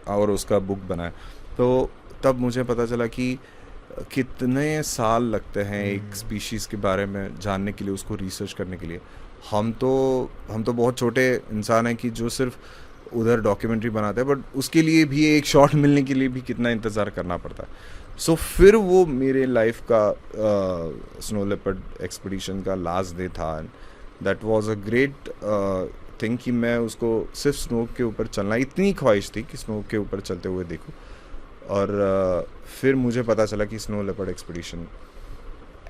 और उसका बुक बनाया. तो तब मुझे पता चला कि कितने साल लगते हैं एक स्पीशीज़ के बारे में जानने के लिए, उसको रिसर्च करने के लिए. हम तो बहुत छोटे इंसान हैं कि जो सिर्फ उधर डॉक्यूमेंट्री बनाते हैं, बट उसके लिए भी एक शॉट मिलने के लिए भी कितना इंतज़ार करना पड़ता है. सो फिर वो मेरे लाइफ का स्नो लेपर्ड एक्सपीडिशन का लास्ट डे था. That was a great thing कि मैं उसको सिर्फ स्नो के ऊपर चलना, इतनी ख्वाहिश थी कि स्नो के ऊपर चलते हुए देखूं. और फिर मुझे पता चला कि स्नो लेपर्ड एक्सपीडिशन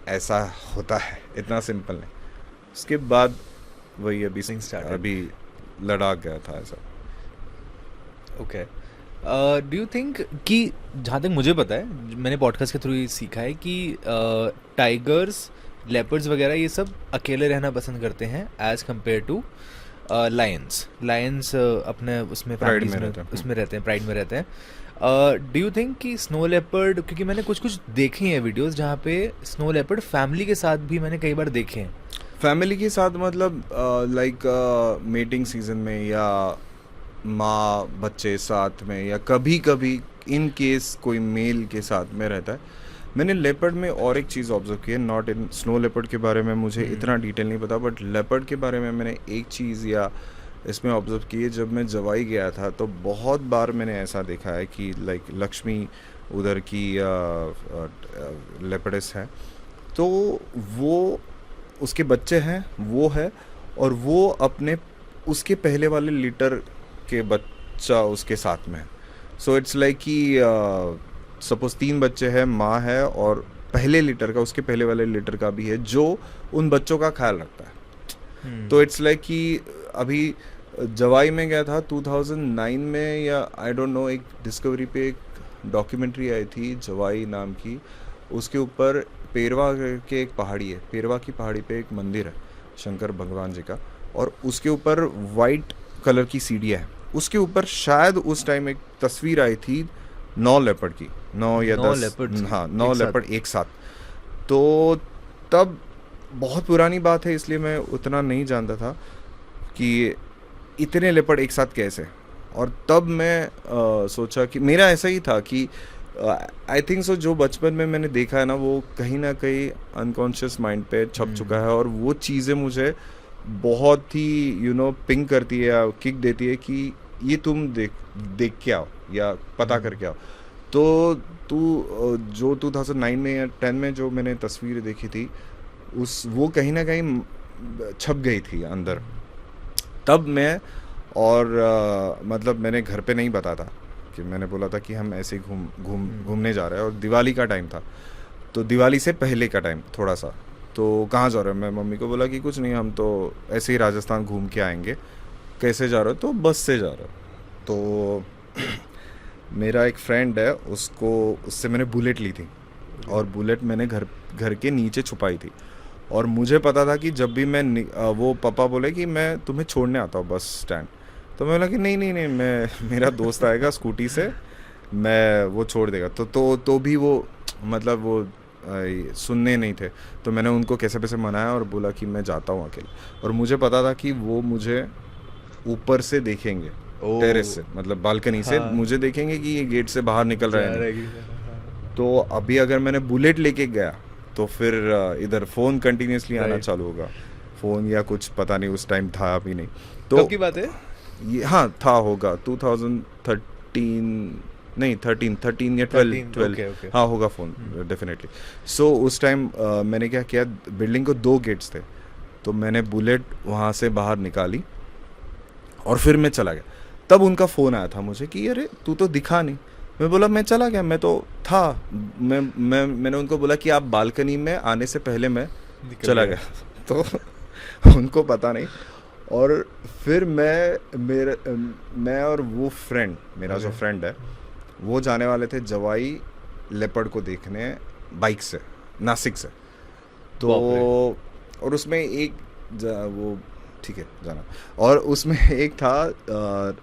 ऐसा होता है, इतना सिंपल नहीं. उसके बाद वही अभी लद्दाख गया था ऐसा. ओके. डू यू थिंक कि, जहाँ तक मुझे पता है, मैंने पॉडकास्ट के थ्रू ये सीखा है कि टाइगर्स, लेपर्ड्स वगैरह ये सब अकेले रहना पसंद करते हैं एज कम्पेयर टू लायंस अपने उसमें प्राइड में रहते हैं, प्राइड में रहते हैं. डू यू थिंक कि स्नो लेपर्ड, क्योंकि मैंने कुछ देखी हैं वीडियोस जहाँ पे स्नो लेपर्ड फैमिली के साथ भी मैंने कई बार देखे हैं. फैमिली के साथ मतलब लाइक मेटिंग सीजन में, या माँ बच्चे साथ में, या कभी कभी इन केस कोई मेल के साथ में रहता है. मैंने लेपर्ड में और एक चीज़ ऑब्जर्व की है, नॉट इन स्नो लेपर्ड के बारे में मुझे इतना डिटेल नहीं पता, बट लेपर्ड के बारे में मैंने एक चीज़ या इसमें ऑब्जर्व की है. जब मैं जवाई गया था तो बहुत बार मैंने ऐसा देखा है कि लाइक लक्ष्मी उधर की लेपर्डस है, तो वो उसके बच्चे हैं, वो है, और वो अपने उसके पहले वाले लीटर के बच्चा उसके साथ में है. सो इट्स लाइक कि सपोज 3 बच्चे हैं, माँ है, और पहले लीटर का, उसके पहले वाले लीटर का भी है जो उन बच्चों का ख्याल रखता है. तो इट्स लाइक कि अभी जवाई में गया था 2009 में, या आई डोंट नो, एक डिस्कवरी पे एक डॉक्यूमेंट्री आई थी जवाई नाम की. उसके ऊपर पेरवा के एक पहाड़ी है, पेरवा की पहाड़ी पे एक मंदिर है शंकर भगवान जी का, और उसके ऊपर वाइट कलर की सीढ़ियाँ है. उसके ऊपर शायद उस टाइम एक तस्वीर आई थी 9 लेपर्ड की, 9 या 10, हाँ 9 लेपर्ड एक साथ. तो तब बहुत पुरानी बात है, इसलिए मैं उतना नहीं जानता था कि इतने लेपर्ड एक साथ कैसे. और तब मैं सोचा कि मेरा ऐसा ही था कि आई थिंक सो जो बचपन में मैंने देखा है ना वो कहीं ना कहीं अनकॉन्शियस माइंड पे छप चुका है, और वो चीज़ें मुझे बहुत ही पिंग करती है या किक देती है कि ये तुम देख के आओ या पता करके आओ। तो तू जो 2009 में या 10 में जो मैंने तस्वीर देखी थी वो कहीं ना कहीं छप गई थी अंदर। तब मैं मतलब मैंने घर पे नहीं बताया था कि मैंने बोला था कि हम ऐसे ही घूमने जा रहे हैं, और दिवाली का टाइम था, तो दिवाली से पहले का टाइम थोड़ा सा। तो कहाँ जा रहे हो? मैं मम्मी को बोला कि कुछ नहीं, हम तो ऐसे ही राजस्थान घूम के आएंगे। कैसे जा रहे हो? तो बस से जा रहे हो। तो मेरा एक फ्रेंड है, उससे मैंने बुलेट ली थी, और बुलेट मैंने घर के नीचे छुपाई थी। और मुझे पता था कि जब भी वो पापा बोले कि मैं तुम्हें छोड़ने आता हूँ बस स्टैंड, तो मैं बोला कि नहीं नहीं नहीं, मेरा दोस्त आएगा स्कूटी से, मैं वो छोड़ देगा। तो भी वो मतलब वो सुनने नहीं थे। तो मैंने उनको कैसे कैसे मनाया और बोला कि मैं जाता हूँ अकेले। और मुझे पता था कि वो मुझे ऊपर से देखेंगे, टेरेस से, मतलब बालकनी से मुझे देखेंगे कि ये गेट से बाहर निकल रहा है। तो अभी अगर मैंने बुलेट लेके गया तो फिर इधर फ़ोन कंटिन्यूसली आना चालू होगा, फ़ोन या कुछ पता नहीं, उस टाइम था अभी नहीं। तो कब की बात है ये? हाँ था, होगा 2013 नहीं 13 या 12। हाँ होगा फ़ोन डेफिनेटली। सो उस टाइम मैंने क्या किया, बिल्डिंग को 2 गेट्स थे, तो मैंने बुलेट वहाँ से बाहर निकाली और फिर मैं चला गया। तब उनका फ़ोन आया था मुझे कि अरे तू तो दिखा नहीं। मैं बोला मैं चला गया, मैं तो था। मैंने उनको बोला कि आप बालकनी में आने से पहले मैं चला गया। तो उनको पता नहीं। और फिर मैं और वो फ्रेंड, मेरा जो फ्रेंड है, वो जाने वाले थे जवाई लेपर्ड को देखने बाइक से, नासिक से। तो और उसमें एक वो ठीक है जाना, और उसमें एक था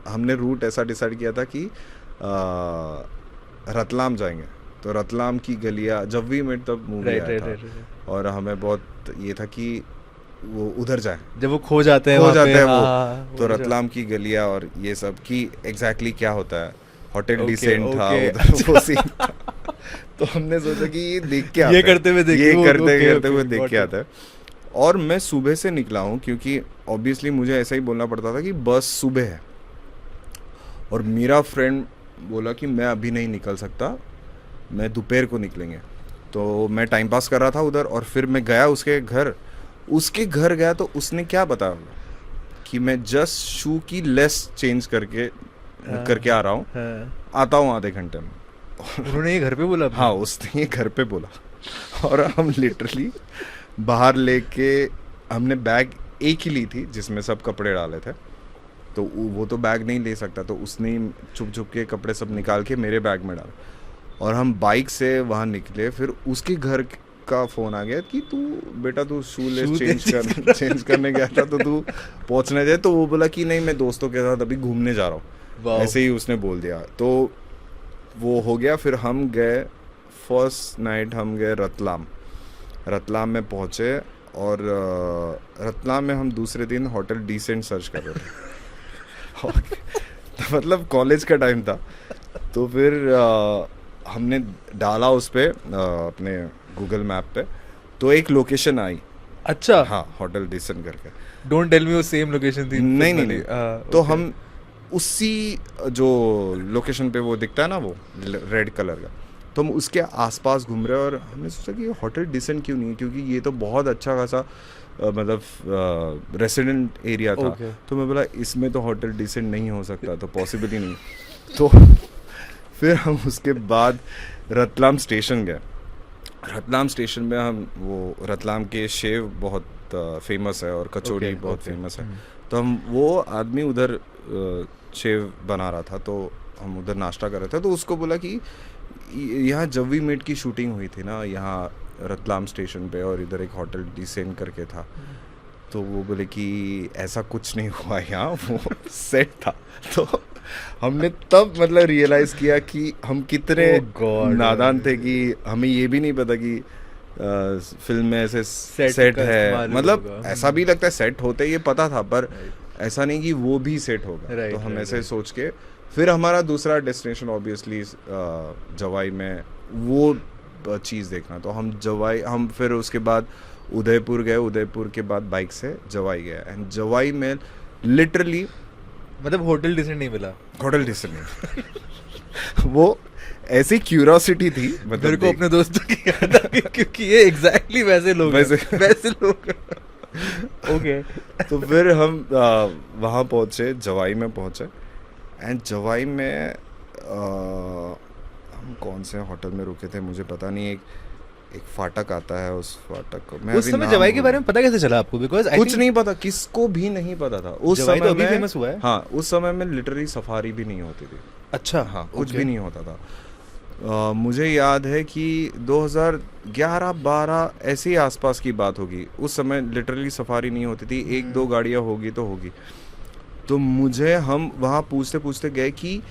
हमने रूट ऐसा डिसाइड किया था कि रतलाम जाएंगे। तो रतलाम की गलियां, जब भी मेट तब मूवी आया था, और हमें बहुत ये था कि वो उधर जाए, जब वो खो जाते हैं वो तो रतलाम की गलियां और ये सब की एग्जैक्टली क्या होता है, होटल डिसेंट था उधर वो सीन। तो हमने सोचा कि ये देख के ये करते हुए देख के आता है। और मैं सुबह से निकला हूँ क्योंकि ऑब्वियसली मुझे ऐसा ही बोलना पड़ता था कि बस सुबह है, और मेरा फ्रेंड बोला कि मैं अभी नहीं निकल सकता, मैं दोपहर को निकलेंगे। तो मैं टाइम पास कर रहा था उधर, और फिर मैं गया उसके घर गया, तो उसने क्या बताया कि मैं जस्ट शू की लेस चेंज करके आ रहा हूँ, आता हूँ आधे घंटे में। उन्होंने ये घर पे बोला? हाँ, उसने ये घर पे बोला। और हम लिटरली बाहर लेके, हमने बैग एक ही ली थी जिसमें सब कपड़े डाले थे, तो वो तो बैग नहीं ले सकता, तो उसने छुप छुप के कपड़े सब निकाल के मेरे बैग में डाले, और हम बाइक से वहाँ निकले। फिर उसके घर का फ़ोन आ गया कि तू शूलेस चेंज करने गया था, तो तू पहुँचने जाए। तो वो बोला कि नहीं, मैं दोस्तों के साथ अभी घूमने जा रहा हूँ, ऐसे ही उसने बोल दिया। तो वो हो गया। फिर हम गए, फर्स्ट नाइट हम गए रतलाम में पहुँचे, और रतलाम में हम दूसरे दिन होटल डिसेंट सर्च कर रहे थे। तो मतलब कॉलेज का टाइम था। तो फिर हमने डाला उस पे अपने गूगल मैप पे, तो एक लोकेशन आई। अच्छा, हाँ, होटल डिसेंट करके। डोंट टेल मी वो सेम लोकेशन थी? नहीं। तो हम उसी जो लोकेशन पे वो दिखता है ना, वो रेड कलर का, तो हम उसके आसपास घूम रहे, और हमने सोचा कि होटल डिसेंट क्यों नहीं है, क्योंकि ये तो बहुत अच्छा खासा मतलब रेसिडेंट एरिया था। तो मैं बोला इसमें तो होटल डिसेंट नहीं हो सकता, तो पॉसिबल ही नहीं। तो फिर हम उसके बाद रतलाम स्टेशन गए। रतलाम स्टेशन में हम वो रतलाम के शेव बहुत फेमस है, और कचौड़ी बहुत फेमस है। तो हम वो आदमी उधर शेव बना रहा था, तो हम उधर नाश्ता कर रहे थे। तो उसको बोला कि यहाँ जब वी मेट की शूटिंग हुई थी ना, यहाँ रतलाम स्टेशन पे, और इधर एक होटल डिसेंट करके था। तो वो बोले कि ऐसा कुछ नहीं हुआ यहाँ, वो सेट था। तो हमने तब मतलब रियलाइज़ किया कि हम कितने नादान थे कि हमें ये भी नहीं पता कि फिल्म में ऐसे सेट है। मतलब ऐसा भी लगता है सेट होते, ये पता था, पर ऐसा नहीं कि वो भी सेट होगा। Right, तो हम right, ऐसे right. सोच के फिर हमारा दूसरा डेस्टिनेशन ऑब्वियसली जवाई में वो चीज़ देखना। तो हम फिर उसके बाद उदयपुर गए, उदयपुर के बाद बाइक से जवाई गए, एंड जवाई में लिटरली मतलब होटल डिसेंट नहीं मिला? होटल डिसेंट नहीं वो ऐसी क्यूरियोसिटी थी, मतलब मेरे को अपने दोस्तों की याद आ गई क्योंकि ये एग्जैक्टली वैसे लोग हैं, वैसे लोग। ओके। तो फिर हम वहाँ पहुँचे, जवाई में पहुँचे, एंड जवाई में हम कौन से होटल में रुके थे मुझे पता नहीं। एक फाटक आता है, उस फाटक को मैं उस अभी समय नाम जवाई के भूल बारे में पता कैसे चला आपको? बिकॉज कुछ नहीं पता, किसको भी नहीं पता था उस जवाई समय तो अभी में। फेमस हुआ है। हाँ, उस समय में लिटरली सफारी भी नहीं होती थी। अच्छा। हाँ, कुछ okay. भी नहीं होता था। मुझे याद है कि 2011-12 ऐसे ही आसपास की बात होगी। उस समय लिटरली सफारी नहीं होती थी, एक दो गाड़ियाँ होगी तो होगी। तो हम वहाँ पूछते पूछते गए कि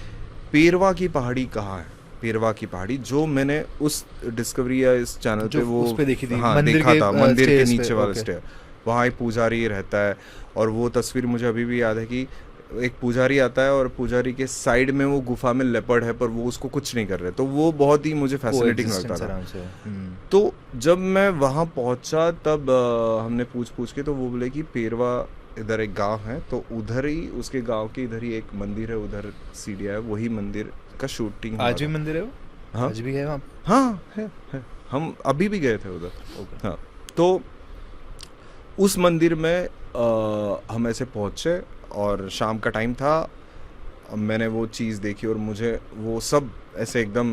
पेरवा की पहाड़ी कहाँ है, पेरवा की पहाड़ी, जो मैंने उस डिस्कवरी या इस चैनल पे वो उस पे देखी थी। हाँ मंदिर देखा के, था, मंदिर के stairs पे, नीचे वाला okay. स्टेयर। वहाँ एक पुजारी रहता है, और वो तस्वीर मुझे अभी भी याद है कि एक पुजारी आता है और पुजारी के साइड में वो गुफा में लेपर्ड है, पर वो उसको कुछ नहीं कर रहे। तो वो बहुत ही मुझे फैसिनेटिंग लगता था। आराम से। तो जब मैं वहाँ पहुँचा तब हमने पूछ के, तो वो बोले कि पेरवा इधर एक गांव है, तो उधर ही उसके गांव के इधर ही एक मंदिर है, उधर सीढ़ियाँ है, वही मंदिर का शूटिंग आज भी मंदिर है वो? हाँ, आज भी है वहाँ? हाँ है। हम अभी भी गए थे उधर। okay. हाँ, तो उस मंदिर में हम ऐसे पहुँचे और शाम का टाइम था। मैंने वो चीज़ देखी और मुझे वो सब ऐसे एकदम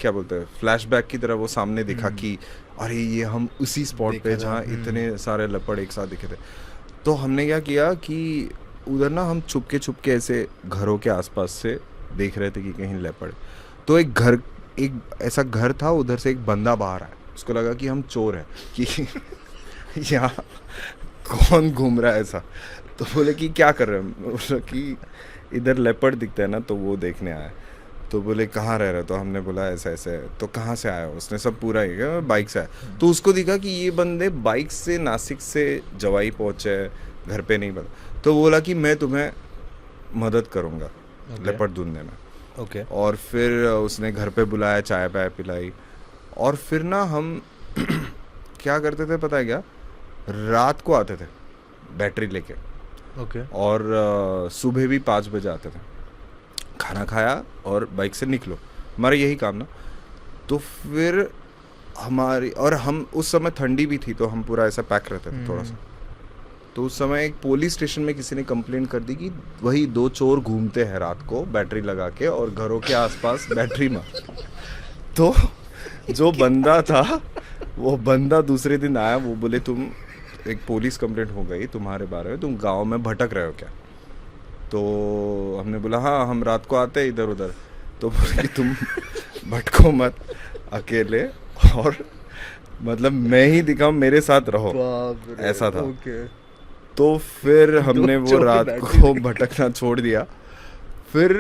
क्या बोलते हैं, फ्लैशबैक की तरह वो सामने दिखा कि अरे ये हम उसी स्पॉट पे जहाँ इतने सारे लेपर्ड एक साथ दिखे थे। तो हमने क्या किया कि उधर ना हम छुपके ऐसे घरों के आसपास से देख रहे थे कि कहीं लेपर्ड। तो एक ऐसा घर था, उधर से एक बंदा बाहर आया, उसको लगा कि हम चोर हैं कि यहाँ कौन घूम रहा है ऐसा। तो बोले कि क्या कर रहे हैं, बोला कि इधर लेपर्ड दिखता है ना, तो वो देखने आया। तो बोले कहाँ रह रहे? तो हमने बोला ऐसे ऐसे। तो कहाँ से आया? उसने सब पूरा ही बाइक से आया। तो उसको दिखा कि ये बंदे बाइक से नासिक से जवाई पहुँचे, घर पे नहीं पता। तो बोला कि मैं तुम्हें मदद करूँगा लेपर्ड ढूंढने में। ओके। और फिर उसने घर पे बुलाया, चाय पाय पिलाई, और फिर ना हम क्या करते थे पता है क्या, रात को आते थे बैटरी लेके। ओके। और सुबह भी 5 बजे आते थे, खाना खाया और बाइक से निकलो, हमारा यही काम ना। तो फिर हम उस समय ठंडी भी थी, तो हम पूरा ऐसा पैक रहते थे थोड़ा सा। तो उस समय एक पुलिस स्टेशन में किसी ने कंप्लेंट कर दी कि वही 2 चोर घूमते हैं रात को बैटरी लगा के और घरों के आसपास बैटरी मार। तो जो बंदा था, वो बंदा दूसरे दिन आया, वो बोले तुम, एक पुलिस कंप्लेंट हो गई तुम्हारे बारे में, तुम गांव में भटक रहे हो क्या? तो हमने बोला हाँ, हम रात को आते हैं इधर उधर। तो बोले कि तुम भटको मत अकेले, और मतलब मैं ही दिखाऊं, मेरे साथ रहो, ऐसा था। तो फिर हमने वो रात को भटकना छोड़ दिया। फिर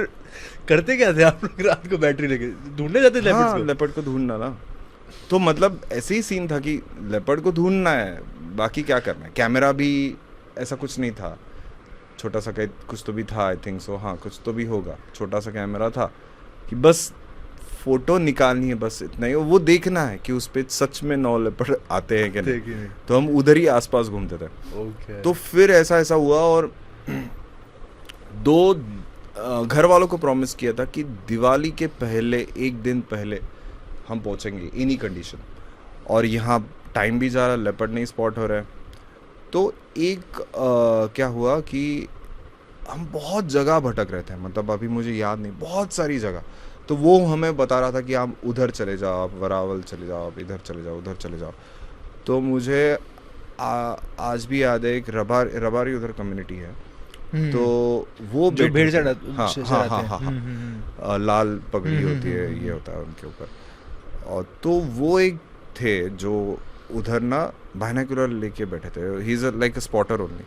करते क्या थे आप लोग रात को बैटरी लेके? ढूंढने जाते लेपर्ड्स को? लेपर्ड को ढूंढना ना। तो मतलब ऐसे ही सीन था कि लेपर्ड को ढूंढना है, बाकी क्या करना है। कैमरा भी ऐसा कुछ नहीं था, छोटा सा कुछ तो भी था, आई थिंक सो। हाँ, कुछ तो भी होगा, छोटा सा कैमरा था कि बस फोटो निकालनी है, बस इतना ही। वो देखना है कि उस पे सच में 9 लेपर्ड आते हैं कि नहीं। तो हम उधर ही आसपास घूमते थे। तो फिर ऐसा हुआ, और 2 घर वालों को प्रॉमिस किया था कि दिवाली के पहले, एक दिन पहले हम पहुंचेंगे इन्हीं कंडीशन। और यहाँ टाइम भी जा रहा, लेपर्ड नहीं स्पॉट हो रहा है। तो एक क्या हुआ कि हम बहुत जगह भटक रहे थे, मतलब अभी मुझे याद नहीं, बहुत सारी जगह। तो वो हमें बता रहा था कि आप उधर चले जाओ, आप वरावल चले जाओ, आप इधर चले जाओ, उधर चले जाओ। तो मुझे आज भी याद है, एक रबारी उधर कम्युनिटी है। तो वो जो भेड़ हाँ, लाल पगड़ी होती है, ये होता है उनके ऊपर। और तो वो एक थे जो उधर ना बाइनोकुलर लेके बैठे थे, he is like a spotter only.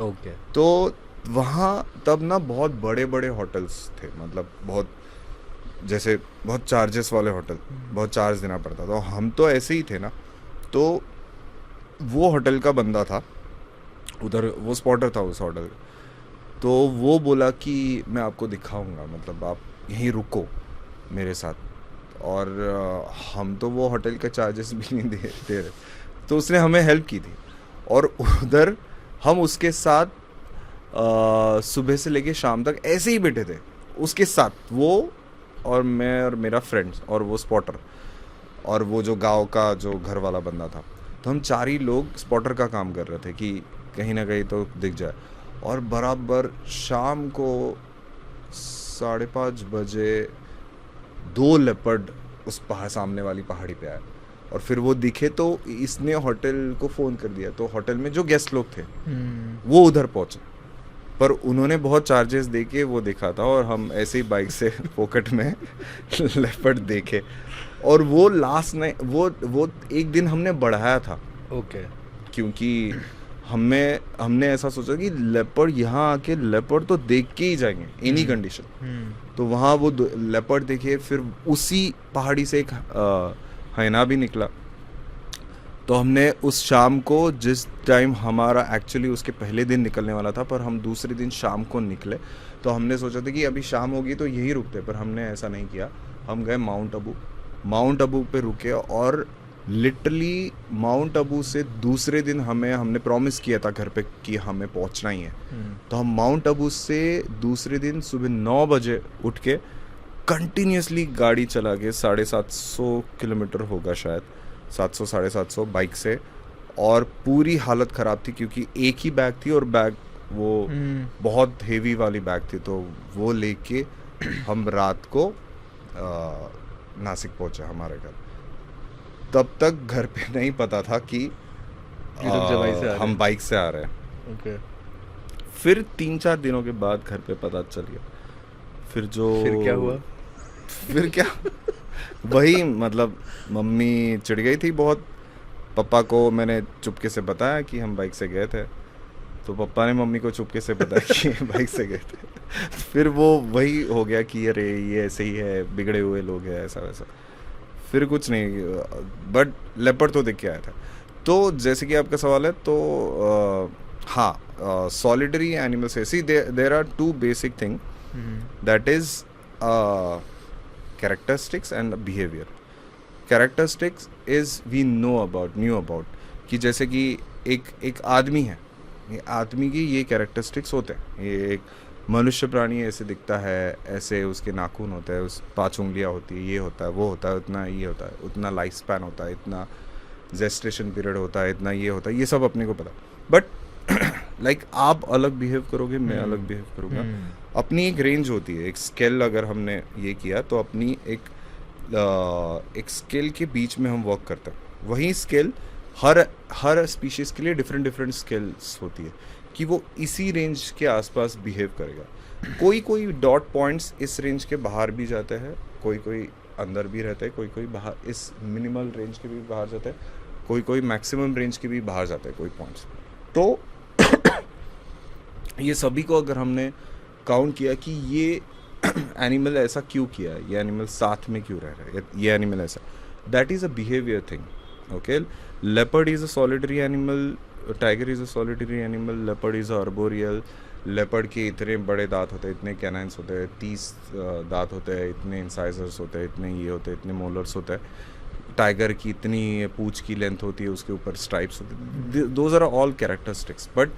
Okay. तो वहाँ तब ना बहुत बड़े बड़े होटल्स थे, मतलब बहुत जैसे बहुत चार्जेस वाले होटल, बहुत चार्ज देना पड़ता। तो हम तो ऐसे ही थे ना। तो वो होटल का बंदा था उधर, वो स्पॉटर था उस होटल। तो वो बोला कि मैं आपको दिखाऊंगा, मतलब आप यहीं रुको मेरे साथ। और हम तो वो होटल के चार्जेस भी नहीं दे रहे, तो उसने हमें हेल्प की थी। और उधर हम उसके साथ सुबह से लेके शाम तक ऐसे ही बैठे थे उसके साथ, वो और मैं और मेरा फ्रेंड्स और वो स्पॉटर और वो जो गांव का जो घर वाला बंदा था। तो हम चार ही लोग स्पॉटर का काम कर रहे थे कि कहीं ना कहीं तो दिख जाए। और बराबर शाम को 5:30 बजे 2 लेपर्ड उस पहाड़ सामने वाली पहाड़ी पे आए। और फिर वो दिखे तो इसने होटल को फ़ोन कर दिया, तो होटल में जो गेस्ट लोग थे वो उधर पहुंचे। पर उन्होंने बहुत चार्जेस दे के वो देखा था, और हम ऐसे ही बाइक से पॉकेट में लेपर्ड देखे। और वो लास्ट नाइट वो एक दिन हमने बढ़ाया था, ओके। क्योंकि हमने ऐसा सोचा कि लेपर्ड यहाँ आके लेपर्ड तो देख के ही जाएंगे एनी कंडीशन। तो वहाँ वो लेपर्ड देखे। फिर उसी पहाड़ी से एक हैना भी निकला। तो हमने उस शाम को, जिस टाइम हमारा एक्चुअली उसके पहले दिन निकलने वाला था, पर हम दूसरे दिन शाम को निकले, तो हमने सोचा था कि अभी शाम होगी तो यही रुकते, पर हमने ऐसा नहीं किया। हम गए माउंट अबू पे रुके। और लिटरली माउंट अबू से दूसरे दिन हमने प्रॉमिस किया था घर पे कि हमें पहुंचना ही है। तो हम माउंट अबू से दूसरे दिन सुबह 9 बजे उठ के कंटिन्यूसली गाड़ी चला के 750 किलोमीटर होगा शायद, 700-750 बाइक से। और पूरी हालत ख़राब थी क्योंकि एक ही बैग थी, और बैग वो बहुत हेवी वाली बैग थी। तो वो लेके हम रात को नासिक पहुंचे हमारे घर। तब तक घर पे नहीं पता था कि हम बाइक से आ रहे हैं। ओके। फिर 3-4 दिनों के बाद घर पे पता चल गया। फिर क्या हुआ? फिर क्या वही, मतलब मम्मी चिढ़ गई थी बहुत। पापा को मैंने चुपके से बताया कि हम बाइक से गए थे, तो पापा ने मम्मी को चुपके से बताया कि बाइक से गए थे। फिर वो वही हो गया कि अरे ये ऐसे ही है, बिगड़े हुए लोग हैं, ऐसा वैसा। फिर कुछ नहीं, बट लेपर्ड तो देख के आया था। तो जैसे कि आपका सवाल है, तो हाँ, सॉलिटरी एनिमल्स है। See there are 2 basic thing, that is characteristics and behavior. Characteristics is we knew about कि जैसे कि एक आदमी है, ये आदमी की ये कैरेक्टरिस्टिक्स होते हैं। ये एक मनुष्य प्राणी ऐसे दिखता है, ऐसे उसके नाखून होते हैं, उस 5 उंगलियां होती है, ये होता है, वो होता है, उतना ये होता है, उतना लाइफ स्पैन होता है, इतना जेस्टेशन पीरियड होता है, इतना ये होता है, ये सब अपने को पता। बट लाइक आप अलग बिहेव करोगे, मैं अलग बिहेव करूँगा। अपनी एक रेंज होती है, एक स्केल अगर हमने ये किया तो अपनी एक स्केल के बीच में हम वर्क करते हैं। वही स्केल हर स्पीशीज़ के लिए डिफरेंट स्केल्स होती है कि वो इसी रेंज के आसपास बिहेव करेगा। कोई डॉट पॉइंट्स इस रेंज के बाहर भी जाते हैं, कोई अंदर भी रहता है, कोई बाहर इस मिनिमल रेंज के भी बाहर जाता है, कोई मैक्सिमम रेंज के भी बाहर जाता है कोई पॉइंट्स। तो ये सभी को अगर हमने काउंट किया कि ये एनिमल ऐसा क्यों किया है, ये एनिमल साथ में क्यों रह रहा है, ये एनिमल ऐसा, that is a behaviour thing. Okay, leopard is a solitary animal, tiger is a solitary animal, leopard is a arboreal. Leopard के इतने बड़े दांत होते हैं, इतने कैनाइन्स होते हैं, 30 दांत होते हैं, इतने इंसाइजर्स होते हैं, इतने ये होते हैं, इतने मोलर्स होते हैं। टाइगर की इतनी पूंछ की लेंथ होती है, उसके ऊपर स्ट्राइप्स होते हैं। Those are all characteristics, but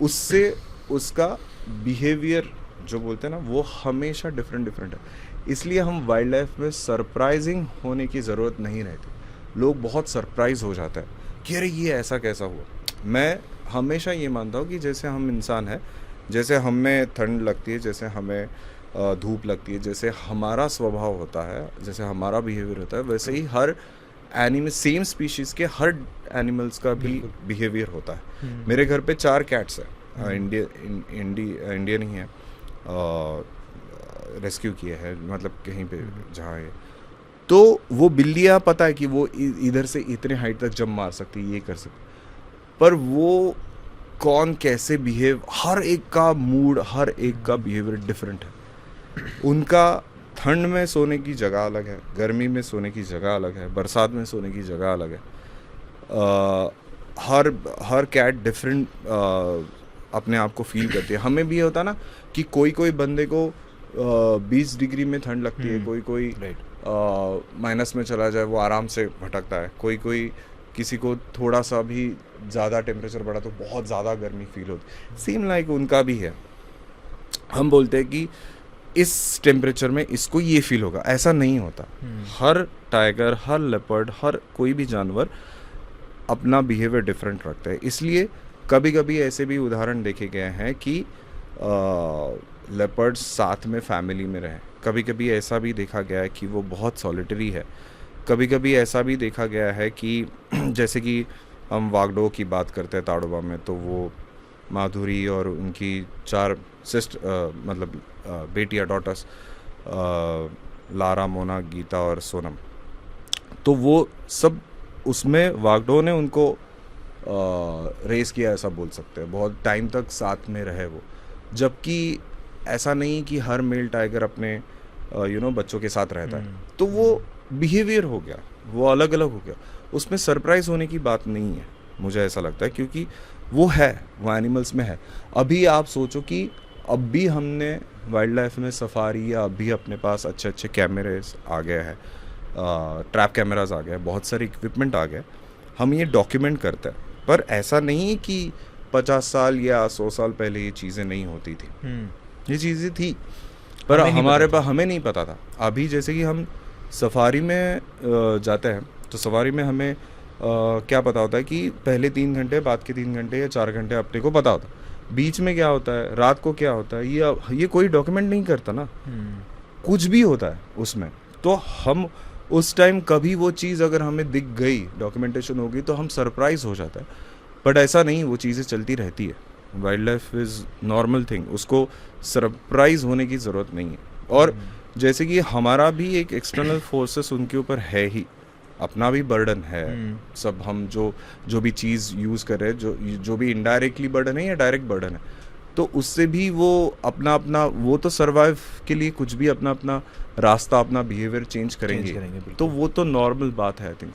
उससे उसका बिहेवियर जो बोलते हैं ना, वो हमेशा डिफरेंट है। इसलिए हम वाइल्ड लाइफ में सरप्राइजिंग होने की ज़रूरत नहीं रहती। लोग बहुत सरप्राइज हो जाते हैं कि अरे ये ऐसा कैसा हुआ। मैं हमेशा ये मानता हूँ कि जैसे हम इंसान हैं, जैसे हमें ठंड लगती है, जैसे हमें धूप लगती है, जैसे हमारा स्वभाव होता है, जैसे हमारा बिहेवियर होता है, वैसे ही हर एनिमल, सेम स्पीशीज़ के हर एनिमल्स का भी बिहेवियर होता है। मेरे घर पे 4 कैट्स हैं, इंडियन ही है, रेस्क्यू किए हैं, मतलब कहीं पे जहाँ है। तो वो बिल्लियाँ पता है कि वो इधर से इतने हाइट तक जंप मार सकती, ये कर सकती, पर वो कौन कैसे बिहेव, हर एक का मूड, हर एक का बिहेवियर डिफरेंट है। उनका ठंड में सोने की जगह अलग है, गर्मी में सोने की जगह अलग है, बरसात में सोने की जगह अलग है। हर कैट डिफरेंट अपने आप को फील करती है। हमें भी ये होता ना कि कोई कोई बंदे को 20 डिग्री में ठंड लगती है, कोई कोई माइनस में चला जाए वो आराम से भटकता है, कोई कोई किसी को थोड़ा सा भी ज़्यादा टेम्परेचर बढ़ा तो बहुत ज़्यादा गर्मी फील होती। सेम लाइक उनका भी है। हम बोलते हैं कि इस टेम्परेचर में इसको ये फील होगा, ऐसा नहीं होता। हर टाइगर, हर लेपर्ड, हर कोई भी जानवर अपना बिहेवियर डिफरेंट रखता है। इसलिए कभी कभी ऐसे भी उदाहरण देखे गए हैं कि लेपर्ड्स साथ में फैमिली में रहें। कभी कभी ऐसा भी देखा गया है कि वो बहुत सॉलिटरी है। कभी कभी ऐसा भी देखा गया है कि जैसे कि हम वागडो की बात करते हैं ताड़ोबा में, तो वो माधुरी और उनकी 4 मतलब बेटियाँ, डॉटर्स, लारा, मोना, गीता और सोनम, तो वो सब उसमें वागडो ने उनको रेस किया, ऐसा बोल सकते हैं। बहुत टाइम तक साथ में रहे वो, जबकि ऐसा नहीं कि हर मेल टाइगर अपने बच्चों के साथ रहता है। तो वो बिहेवियर हो गया, वो अलग अलग हो गया, उसमें सरप्राइज होने की बात नहीं है, मुझे ऐसा लगता है, क्योंकि वो है, वो एनिमल्स में है। अभी आप सोचो कि अब भी हमने वाइल्ड लाइफ में सफारी, या अभी अपने पास अच्छे अच्छे कैमरेज आ गए हैं, ट्रैप कैमराज आ गए, बहुत सारे इक्विपमेंट आ गए, हम ये डॉक्यूमेंट करते हैं। पर ऐसा नहीं कि 50 साल या 100 साल पहले ये चीज़ें नहीं होती थी, ये चीज़ें थी, पर हमारे पास हमें नहीं पता था। अभी जैसे कि हम सफारी में जाते हैं, तो सफारी में हमें क्या पता होता है कि पहले 3 घंटे, बाद के 3 घंटे या 4 घंटे अपने को पता होता है, बीच में क्या होता है, रात को क्या होता है, ये कोई डॉक्यूमेंट नहीं करता ना। कुछ भी होता है उसमें, तो हम उस टाइम कभी वो चीज़ अगर हमें दिख गई, डॉक्यूमेंटेशन होगी, तो हम सरप्राइज हो जाता है। बट ऐसा नहीं, वो चीज़ें चलती रहती है। Wild life is normal thing, उसको सरप्राइज होने की ज़रूरत नहीं है। और जैसे कि हमारा भी एक एक्सटर्नल फोर्सेस उनके ऊपर है ही, अपना भी बर्डन है। सब हम जो भी चीज़ यूज़ कर रहे हैं, जो भी इनडायरेक्टली बर्डन है या डायरेक्ट बर्डन है, तो उससे भी वो अपना अपना, वो तो सर्वाइव के लिए कुछ भी अपना अपना रास्ता, अपना बिहेवियर चेंज करेंगे। तो वो तो नॉर्मल बात है, आई थिंक।